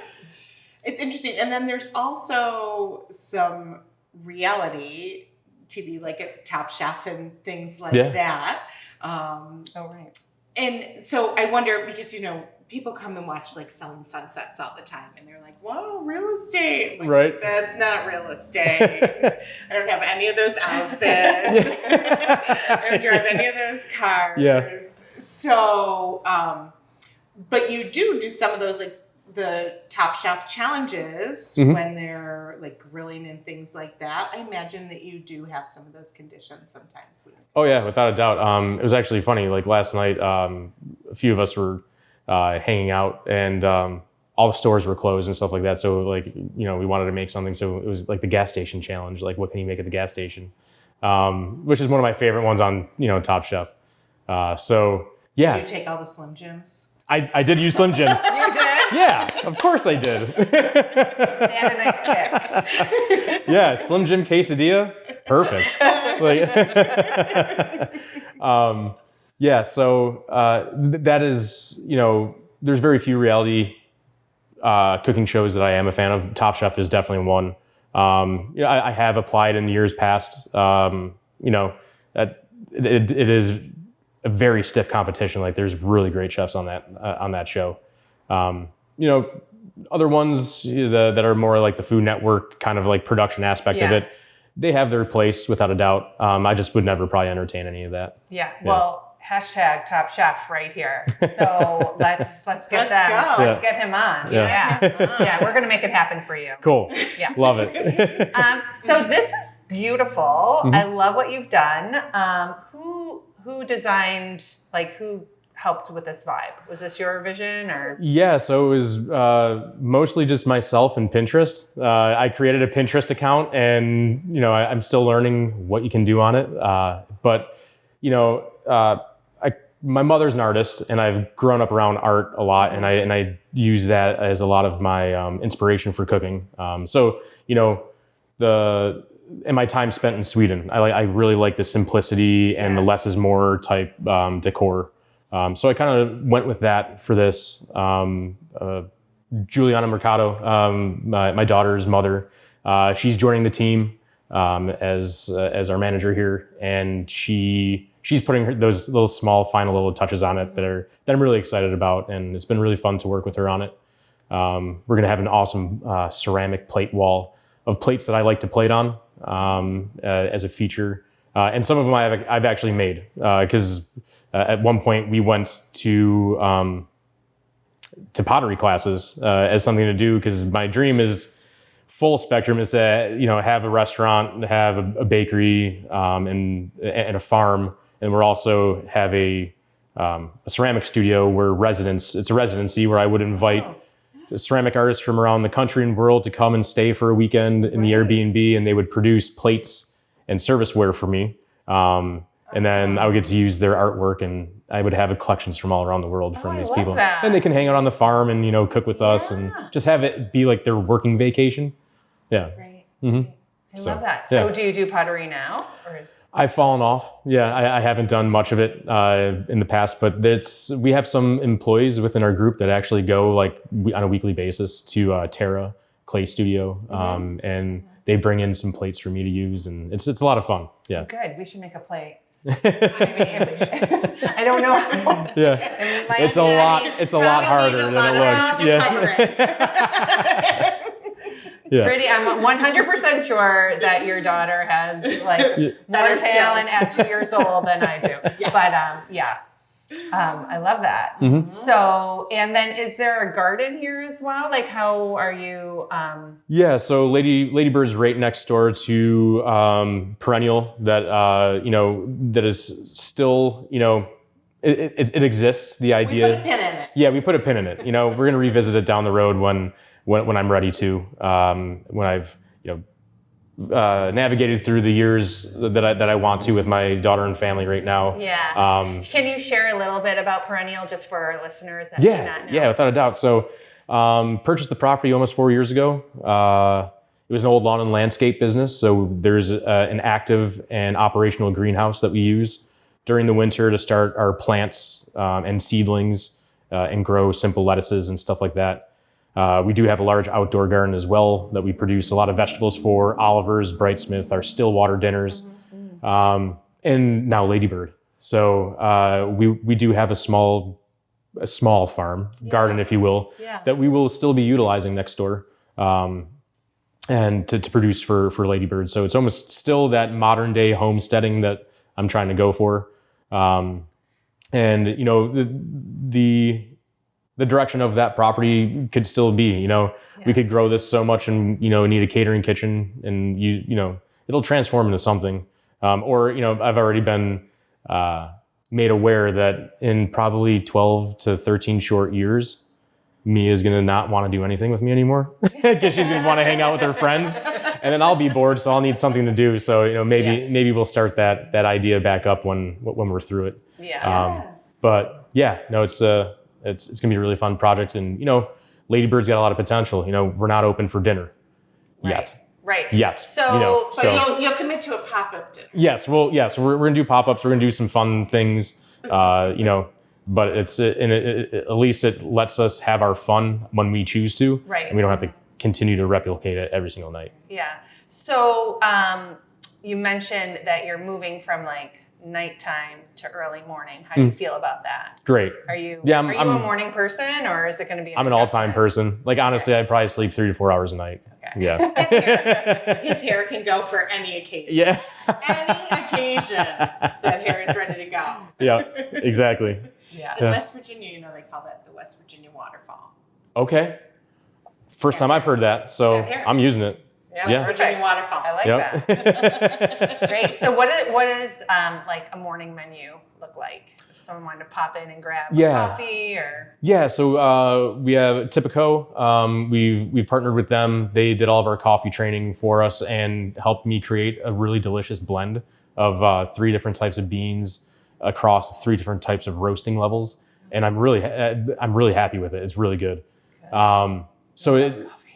It's interesting, and then there's also some reality TV, like at Top Chef and things like that. Right. And so I wonder, because, people come and watch like Selling Sunsets all the time, and they're like, whoa, real estate. Like, right. That's not real estate. I don't have any of those outfits. I don't drive any of those cars. Yeah. So, but you do some of those, like, the Top Chef challenges when they're like grilling and things like that. I imagine that you do have some of those conditions sometimes. Oh yeah, without a doubt. It was actually funny. Like last night, a few of us were hanging out, and all the stores were closed and stuff like that. So like, we wanted to make something. So it was like the gas station challenge. Like, what can you make at the gas station? Which is one of my favorite ones on Top Chef. So yeah. Did you take all the Slim Jims? I did use Slim Jims. You did? Yeah, of course I did. They had a nice kick. Yeah, Slim Jim quesadilla, perfect. So that is, there's very few reality cooking shows that I am a fan of. Top Chef is definitely one. I have applied in years past. That it is a very stiff competition. Like there's really great chefs on that show. Other ones that are more like the Food Network kind of like production aspect of it, they have their place without a doubt. I just would never probably entertain any of that. Yeah. Well, hashtag Top Chef right here. So let's get Let's get him on. Yeah. We're going to make it happen for you. Cool. Yeah. Love it. So this is beautiful. I love what you've done. Who designed, helped with this vibe? Was this your vision or? Yeah, so it was mostly just myself and Pinterest. I created a Pinterest account, and I'm still learning what you can do on it. But my mother's an artist, and I've grown up around art a lot, and I use that as a lot of my inspiration for cooking. In my time spent in Sweden, I really like the simplicity and the less is more type decor. So I kind of went with that for this. Juliana Mercado, my daughter's mother, she's joining the team as our manager here, and she's putting those little small final little touches on it that I'm really excited about, and it's been really fun to work with her on it. We're gonna have an awesome ceramic plate wall of plates that I like to plate on as a feature, and some of them I've actually made because at one point we went to pottery classes as something to do, because my dream is full spectrum, is to have a restaurant, have a bakery, and a farm, and we're also have a ceramic studio where it's a residency where I would invite ceramic artists from around the country and world to come and stay for a weekend in the Airbnb, and they would produce plates and serviceware for me. And then I would get to use their artwork, and I would have collections from all around the world from these people. That. And they can hang out on the farm and, cook with us and just have it be like their working vacation. Yeah. Right. Mm-hmm. I love that. So do you do pottery now? I've fallen off. Yeah, I haven't done much of it in the past, but we have some employees within our group that actually go on a weekly basis to Terra Clay Studio, and they bring in some plates for me to use, and it's a lot of fun. Yeah. Good. We should make a plate. I don't know how. Yeah. It's a lot harder than it looks. Yeah. Yeah. I'm 100% sure that your daughter has better talent at 2 years old than I do. Yes. But I love that. Mm-hmm. So, and then is there a garden here as well? How are you? Yeah. So Ladybird's right next door to Perennial. That that is still it exists. The idea. We put a pin in it. Yeah, we put a pin in it. We're gonna revisit it down the road when I'm ready to. When I've navigated through the years that I want to with my daughter and family right now. Yeah. Can you share a little bit about Perennial just for our listeners that may not know? Yeah, without a doubt. So purchased the property almost 4 years ago. It was an old lawn and landscape business. So there's an active and operational greenhouse that we use during the winter to start our plants and seedlings and grow simple lettuces and stuff like that. We do have a large outdoor garden as well that we produce a lot of vegetables for. Oliver's, Brightsmith, our Stillwater dinners, and now Ladybird. So we do have a small farm garden, if you will, that we will still be utilizing next door, and to produce for Ladybird. So it's almost still that modern day homesteading that I'm trying to go for, and the direction of that property could still be, we could grow this so much and, need a catering kitchen, and it'll transform into something. Or I've already been made aware that in probably 12 to 13 short years, Mia is going to not want to do anything with me anymore because she's going to want to hang out with her friends, and then I'll be bored. So I'll need something to do. So, maybe we'll start that idea back up when we're through it. Yeah. But yeah, no, it's gonna be a really fun project, and Ladybird's got a lot of potential. We're not open for dinner yet. Right. Yet. So you'll commit to a pop-up dinner. Yes. Well, yeah. So we're gonna do pop-ups. We're gonna do some fun things. But at least it lets us have our fun when we choose to. Right. And we don't have to continue to replicate it every single night. Yeah. So you mentioned that you're moving from nighttime to early morning. How do you feel about that? Great. Are you Yeah, are you a morning person, or is it going to be? I'm an all-time person. Honestly, I probably sleep 3 to 4 hours a night. Okay. Yeah. His hair can go for any occasion. Yeah. Any occasion that hair is ready to go. Yeah. Exactly. Yeah. In West Virginia, they call that the West Virginia waterfall. Okay. First time I've heard that, so I'm using it. Yeah. Perfect. Waterfall. I like Yep. that. Great. So what is like a morning menu look like? If someone wanted to pop in and grab a coffee or Yeah, so we have Tipico. We've partnered with them. They did all of our coffee training for us and helped me create a really delicious blend of 3 different types of beans across 3 different types of roasting levels. And I'm really happy with it. It's really good. So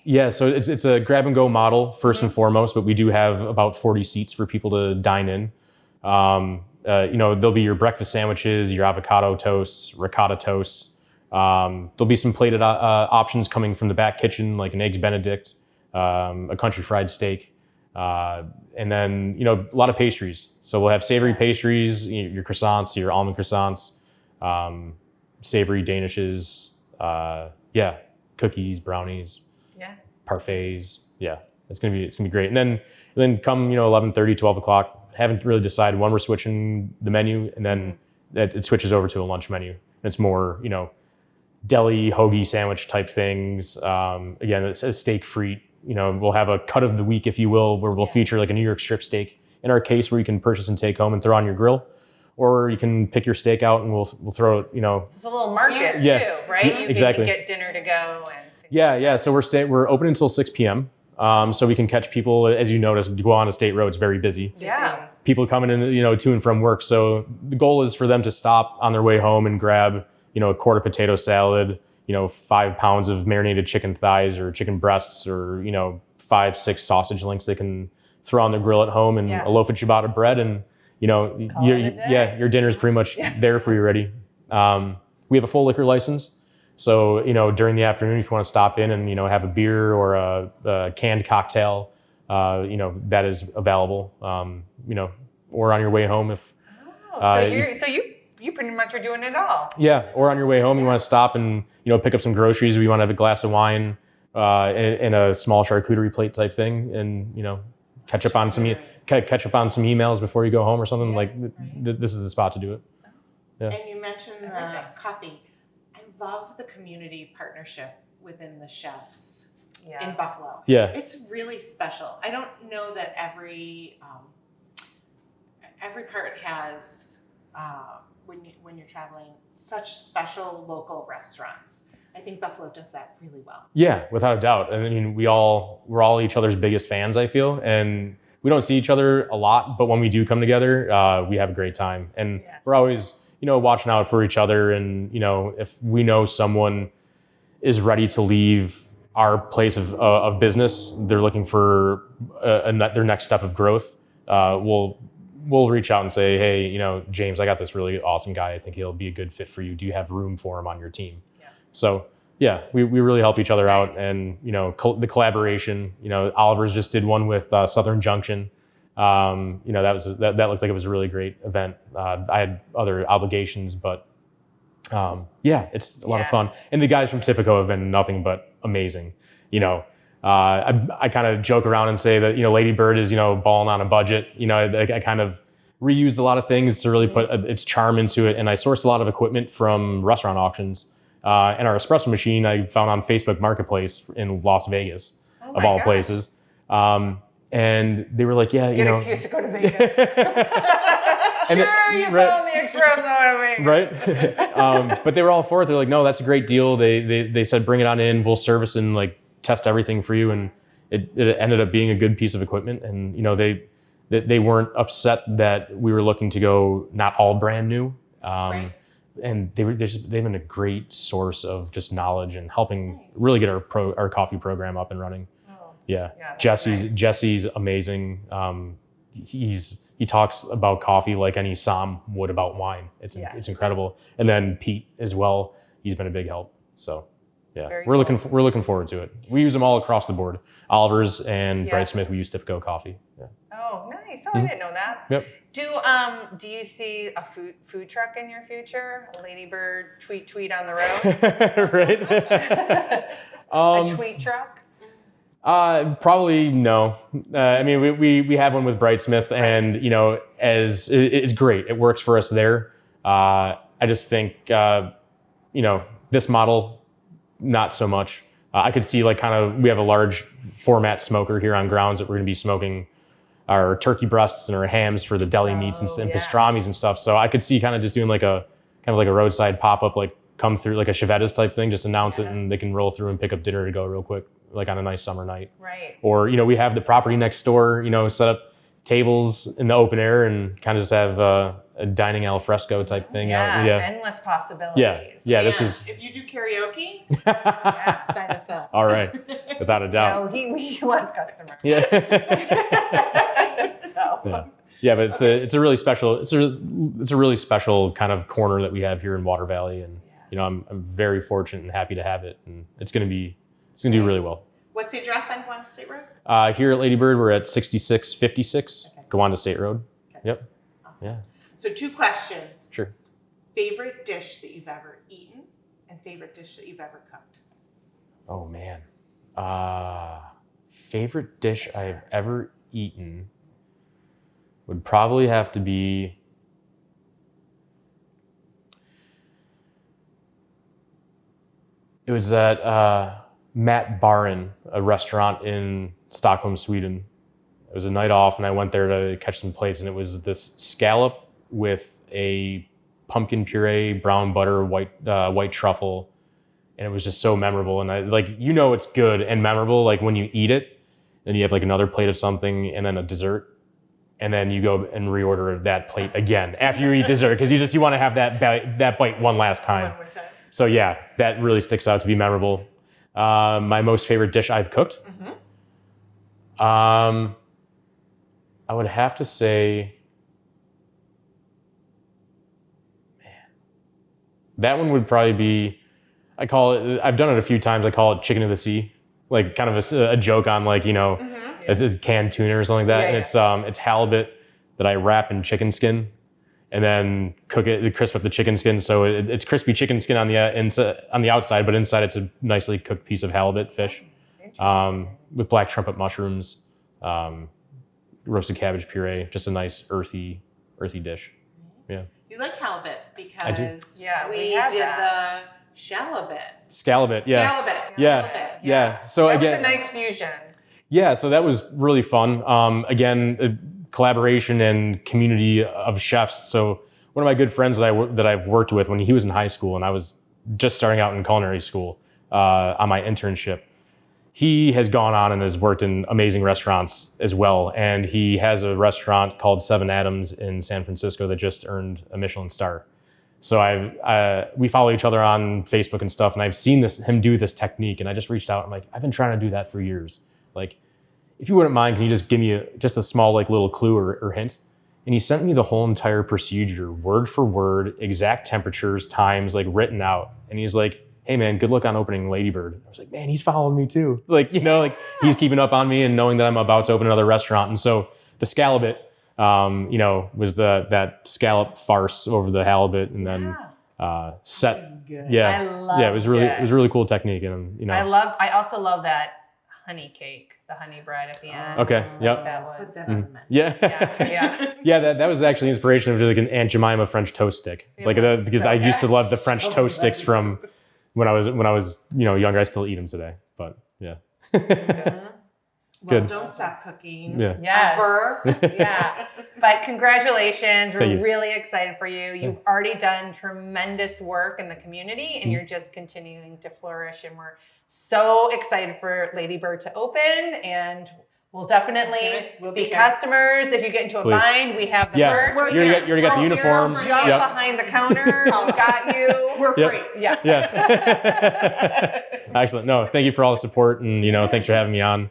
it's a grab and go model first and foremost, but we do have about 40 seats for people to dine in. There'll be your breakfast sandwiches, your avocado toasts, ricotta toasts. There'll be some plated options coming from the back kitchen, like an eggs Benedict, a country fried steak, and then a lot of pastries. So we'll have savory pastries, your croissants, your almond croissants, savory danishes, cookies, brownies, parfaits. Yeah, it's gonna be great. And then come 11:30, 12 o'clock. Haven't really decided when we're switching the menu, and then it switches over to a lunch menu. It's more, deli, hoagie sandwich type things. Again, it's a steak frite. We'll have a cut of the week, if you will, where we'll feature like a New York strip steak in our case, where you can purchase and take home and throw on your grill, or you can pick your steak out and we'll throw it. It's a little market too, right? You exactly. can get dinner to go and. Yeah. So we're open until 6 p.m. So we can catch people, as you notice, go on a state road. It's very busy. Yeah. People coming in, to and from work. So the goal is for them to stop on their way home and grab, a quarter potato salad, 5 pounds of marinated chicken thighs or chicken breasts, or 5-6 sausage links they can throw on their grill at home, and a loaf of ciabatta bread, and your dinner's pretty much there for you already. We have a full liquor license. So, during the afternoon, if you want to stop in and, have a beer or a canned cocktail, that is available, or on your way home if. So you pretty much are doing it all. Yeah. Or on your way home, you want to stop and, pick up some groceries, or you want to have a glass of wine, and a small charcuterie plate type thing, and, catch up on some emails before you go home or something. This is the spot to do it. Yeah. And you mentioned the coffee. I love the community partnership within the chefs in Buffalo. Yeah. It's really special. I don't know that every part has, when you're traveling, such special local restaurants. I think Buffalo does that really well. Yeah, without a doubt. I mean, we're all each other's biggest fans, I feel, and we don't see each other a lot, but when we do come together, we have a great time, and we're always, watching out for each other. And, if we know someone is ready to leave our place of business, they're looking for their next step of growth, we'll reach out and say, hey, James, I got this really awesome guy. I think he'll be a good fit for you. Do you have room for him on your team? Yeah. So we really help each other out, and, the collaboration, Oliver's just did one with Southern Junction. That looked like it was a really great event. I had other obligations, but it's a lot of fun. And the guys from Tipico have been nothing but amazing. I kind of joke around and say that, Ladybird is, balling on a budget. I kind of reused a lot of things to really put its charm into it. And I sourced a lot of equipment from restaurant auctions. And our espresso machine I found on Facebook Marketplace in Las Vegas, of all places. And they were like, Good excuse to go to Vegas. You found the espresso in Vegas. Right? But they were all for it. They're like, no, that's a great deal. They said, bring it on in. We'll service and test everything for you. And it ended up being a good piece of equipment. And, they weren't upset that we were looking to go not all brand new. And they've been a great source of just knowledge and helping really get our coffee program up and running. Yeah, Jesse's amazing. He talks about coffee like any Som would about wine. It's incredible. And then Pete as well. He's been a big help. So we're looking forward to it. We use them all across the board. Oliver's and Bright Smith. We use Tipico coffee. Yeah. Oh, nice. I didn't know that. Yep. Do you see a food truck in your future? A Ladybird tweet on the road? Right. A tweet truck? Probably no. I mean, we have one with Brightsmith, and as it's great. It works for us there. I just think this model, not so much. I could see like kind of, we have a large format smoker here on grounds that we're going to be smoking our turkey breasts and our hams for the deli meats and pastrami's and stuff. So I could see kind of just doing like a kind of like a roadside pop-up, like come through like a Chevettas type thing, just announce it and they can roll through and pick up dinner to go real quick, like on a nice summer night. Right. Or, you know, we have the property next door, you know, set up tables in the open air and kind of just have a dining al fresco type thing. Endless possibilities. Yeah, this is... If you do karaoke, sign us up. All right, without a doubt. No, he wants customers. Yeah. So. Yeah, but it's a really special it's a really special kind of corner that we have here in Water Valley, and you know I'm very fortunate and happy to have it, and it's gonna do really well. What's the address on Gowanda State Road? Here at Ladybird, we're at 6656 Gowanda State Road. Okay. Yep. Awesome. Yeah. So 2 questions. Sure. Favorite dish that you've ever eaten and favorite dish that you've ever cooked? Oh man. Favorite dish I've ever eaten would probably have to be it was at Matt Barin, a restaurant in Stockholm, Sweden. It was a night off and I went there to catch some plates, and it was this scallop with a pumpkin puree, brown butter, white truffle, and it was just so memorable. And I it's good and memorable like when you eat it, then you have like another plate of something and then a dessert. And then you go and reorder that plate again after you eat dessert because you want to have that bite one last time. So yeah, that really sticks out to be memorable. My most favorite dish I've cooked. I would have to say, that one would probably be. I've done it a few times. I call it chicken of the sea, like kind of a joke on like a canned tuna or something like that. And it's halibut that I wrap in chicken skin and then cook it, crisp up the chicken skin. So it's crispy chicken skin on the outside, but inside it's a nicely cooked piece of halibut fish with black trumpet mushrooms, roasted cabbage puree, just a nice earthy dish. Yeah. You like halibut because I do. Yeah, we have did that. the scallopit. Scallopit, yeah. Scallopit. So that again, was a nice fusion. Yeah, so that was really fun. Again, collaboration and community of chefs. So one of my good friends that I've worked with when he was in high school and I was just starting out in culinary school on my internship, he has gone on and has worked in amazing restaurants as well. And he has a restaurant called Seven Adams in San Francisco that just earned a Michelin star. So we follow each other on Facebook and stuff, and I've seen him do this technique, and I just reached out. I'm like, I've been trying to do that for years. Like, if you wouldn't mind, can you just give me just a small like little clue or hint? And he sent me the whole entire procedure, word for word, exact temperatures, times, like written out. And he's like, hey man, good luck on opening Ladybird. I was like, man, he's following me too. Like, he's keeping up on me and knowing that I'm about to open another restaurant. And so the scallopit, was that scallop farce over the halibut and then set. Good. Yeah. I loved it was really cool technique. And, I also love that honey cake, the honey bread at the end. Okay. Yep. That was. Put that on the menu. Yeah. Yeah, that was actually inspiration of just like an Aunt Jemima French toast stick. Because I used to love the French toast sticks from when I was younger. I still eat them today, but yeah. Well, Good. don't stop cooking. Yeah. Yes. Ever. Yeah. But congratulations. Thank We're you. really excited for you. You've already done tremendous work in the community and you're just continuing to flourish. And we're so excited for Ladybird to open, and we'll definitely We'll be be here. customers. If you get into a Please. bind, we have the Yeah. merch. You already got the We're here uniforms. for Jump Yep. behind the counter. We got you. We're Yep. free. Yeah. Yeah. Excellent. No, thank you for all the support, and thanks for having me on.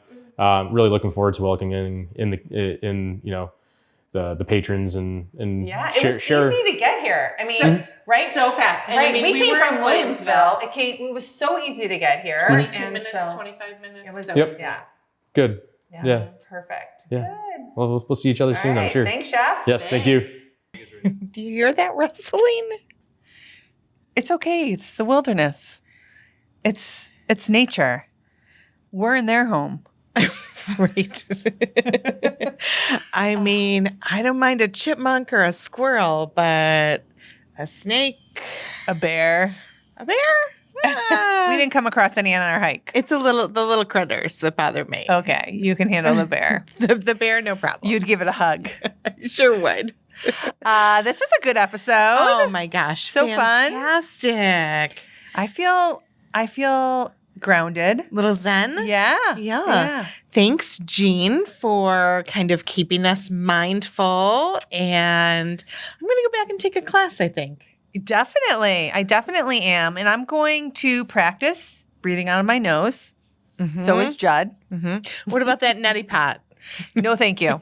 Really looking forward to welcoming in the patrons and Yeah, it was easy to get here. I mean, right? So fast. And right. I mean, we came were from in Williamsville. It was so easy to get here. 22 and minutes, so 25 minutes. it was so Yep. easy. yeah. Good. Yeah. Perfect. Yeah. Good. Well, we'll see each other soon, All I'm right. sure. Thanks, Chef. Yes, thank you. Do you hear that rustling? It's okay. It's the wilderness. It's nature. We're in their home. Right. I mean, I don't mind a chipmunk or a squirrel, but a snake, A bear. a bear? We didn't come across any on our hike. It's the little critters that bother me. Okay, you can handle the bear. The bear, no problem. You'd give it a hug. Sure would. This was a good episode. Oh my gosh. So fun. Fantastic. I feel grounded. Little zen. Yeah. Thanks, Jean, for kind of keeping us mindful. And I'm going to go back and take a class, I think. Definitely. I definitely am. And I'm going to practice breathing out of my nose. Mm-hmm. So is Judd. Mm-hmm. What about that neti pot? No, thank you.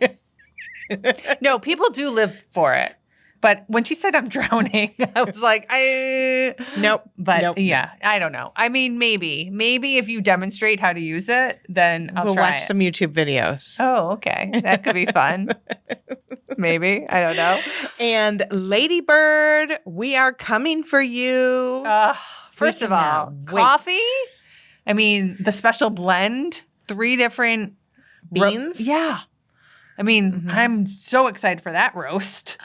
No, people do live for it. But when she said I'm drowning, I was like, Nope. But nope. yeah, I don't know. I mean, maybe if you demonstrate how to use it, then we'll try watch it. some YouTube videos. Oh, okay. That could be fun. Maybe. I don't know. And Ladybird, we are coming for you. First of all, wait. coffee. I mean, the special blend, 3 different beans. Yeah. I mean, I'm so excited for that roast.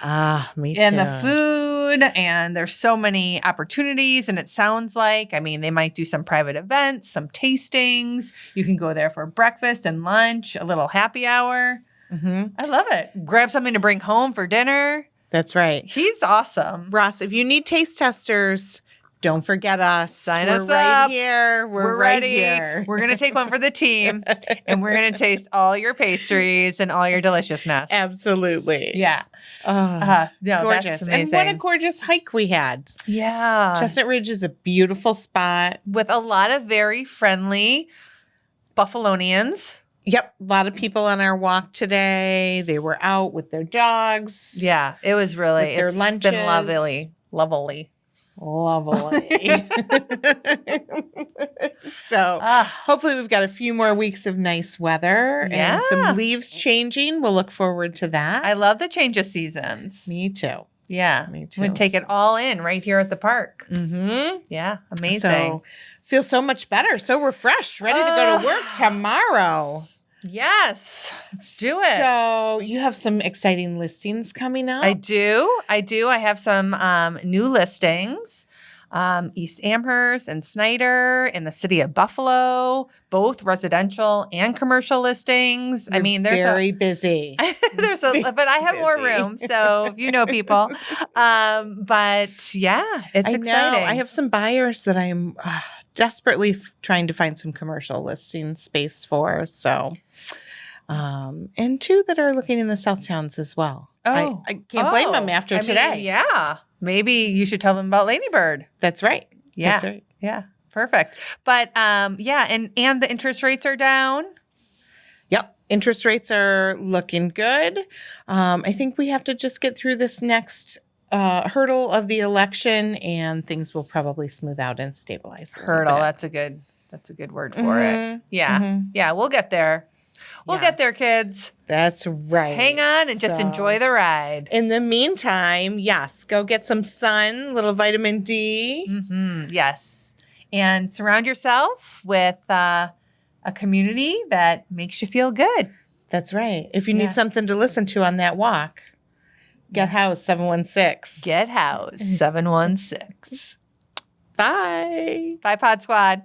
Me too. And the food, and there's so many opportunities. And it sounds like, I mean, they might do some private events, some tastings. You can go there for breakfast and lunch, a little happy hour. I love it. Grab something to bring home for dinner. That's right. He's awesome. Ross, if you need taste testers, don't forget us. Sign We're us right up. here. We're ready. right here. We're going to take one for the team, and we're going to taste all your pastries and all your deliciousness. Absolutely. Yeah. Oh, No, gorgeous. that's And amazing. what a gorgeous hike we had. Yeah. Chestnut Ridge is a beautiful spot. With a lot of very friendly Buffalonians. Yep. A lot of people on our walk today. They were out with their dogs. Yeah, it was really, With their it's lunches. been lovely. Lovely. So hopefully we've got a few more weeks of nice weather and some leaves changing. We'll look forward to that. I love the change of seasons. Me too. Yeah. Me too. We take it all in right here at the park. Mm-hmm. Yeah, amazing. So feel so much better, so refreshed, ready to go to work tomorrow. Yes, let's do it. So you have some exciting listings coming up. I do. I have some new listings. East Amherst and Snyder in the city of Buffalo, both residential and commercial listings. I mean, there's very busy. but I have more room. So if you know people, but yeah, it's exciting. I have some buyers that I'm desperately trying to find some commercial listing space for. So, and 2 that are looking in the South Towns as well. I can't blame them after today. Yeah. Maybe you should tell them about Ladybird. That's right. Yeah. That's right. Yeah. Perfect. But and the interest rates are down. Yep. Interest rates are looking good. I think we have to just get through this next hurdle of the election and things will probably smooth out and stabilize. Hurdle. That's a good word for it. Yeah. Mm-hmm. Yeah. We'll get there. We'll get there, kids. That's right. Hang on and just enjoy the ride. In the meantime, yes, go get some sun, little vitamin D. Mm-hmm. Yes. And surround yourself with a community that makes you feel good. That's right. If you need something to listen to on that walk, Get House 716. Get House 716. Bye. Bye, Pod Squad.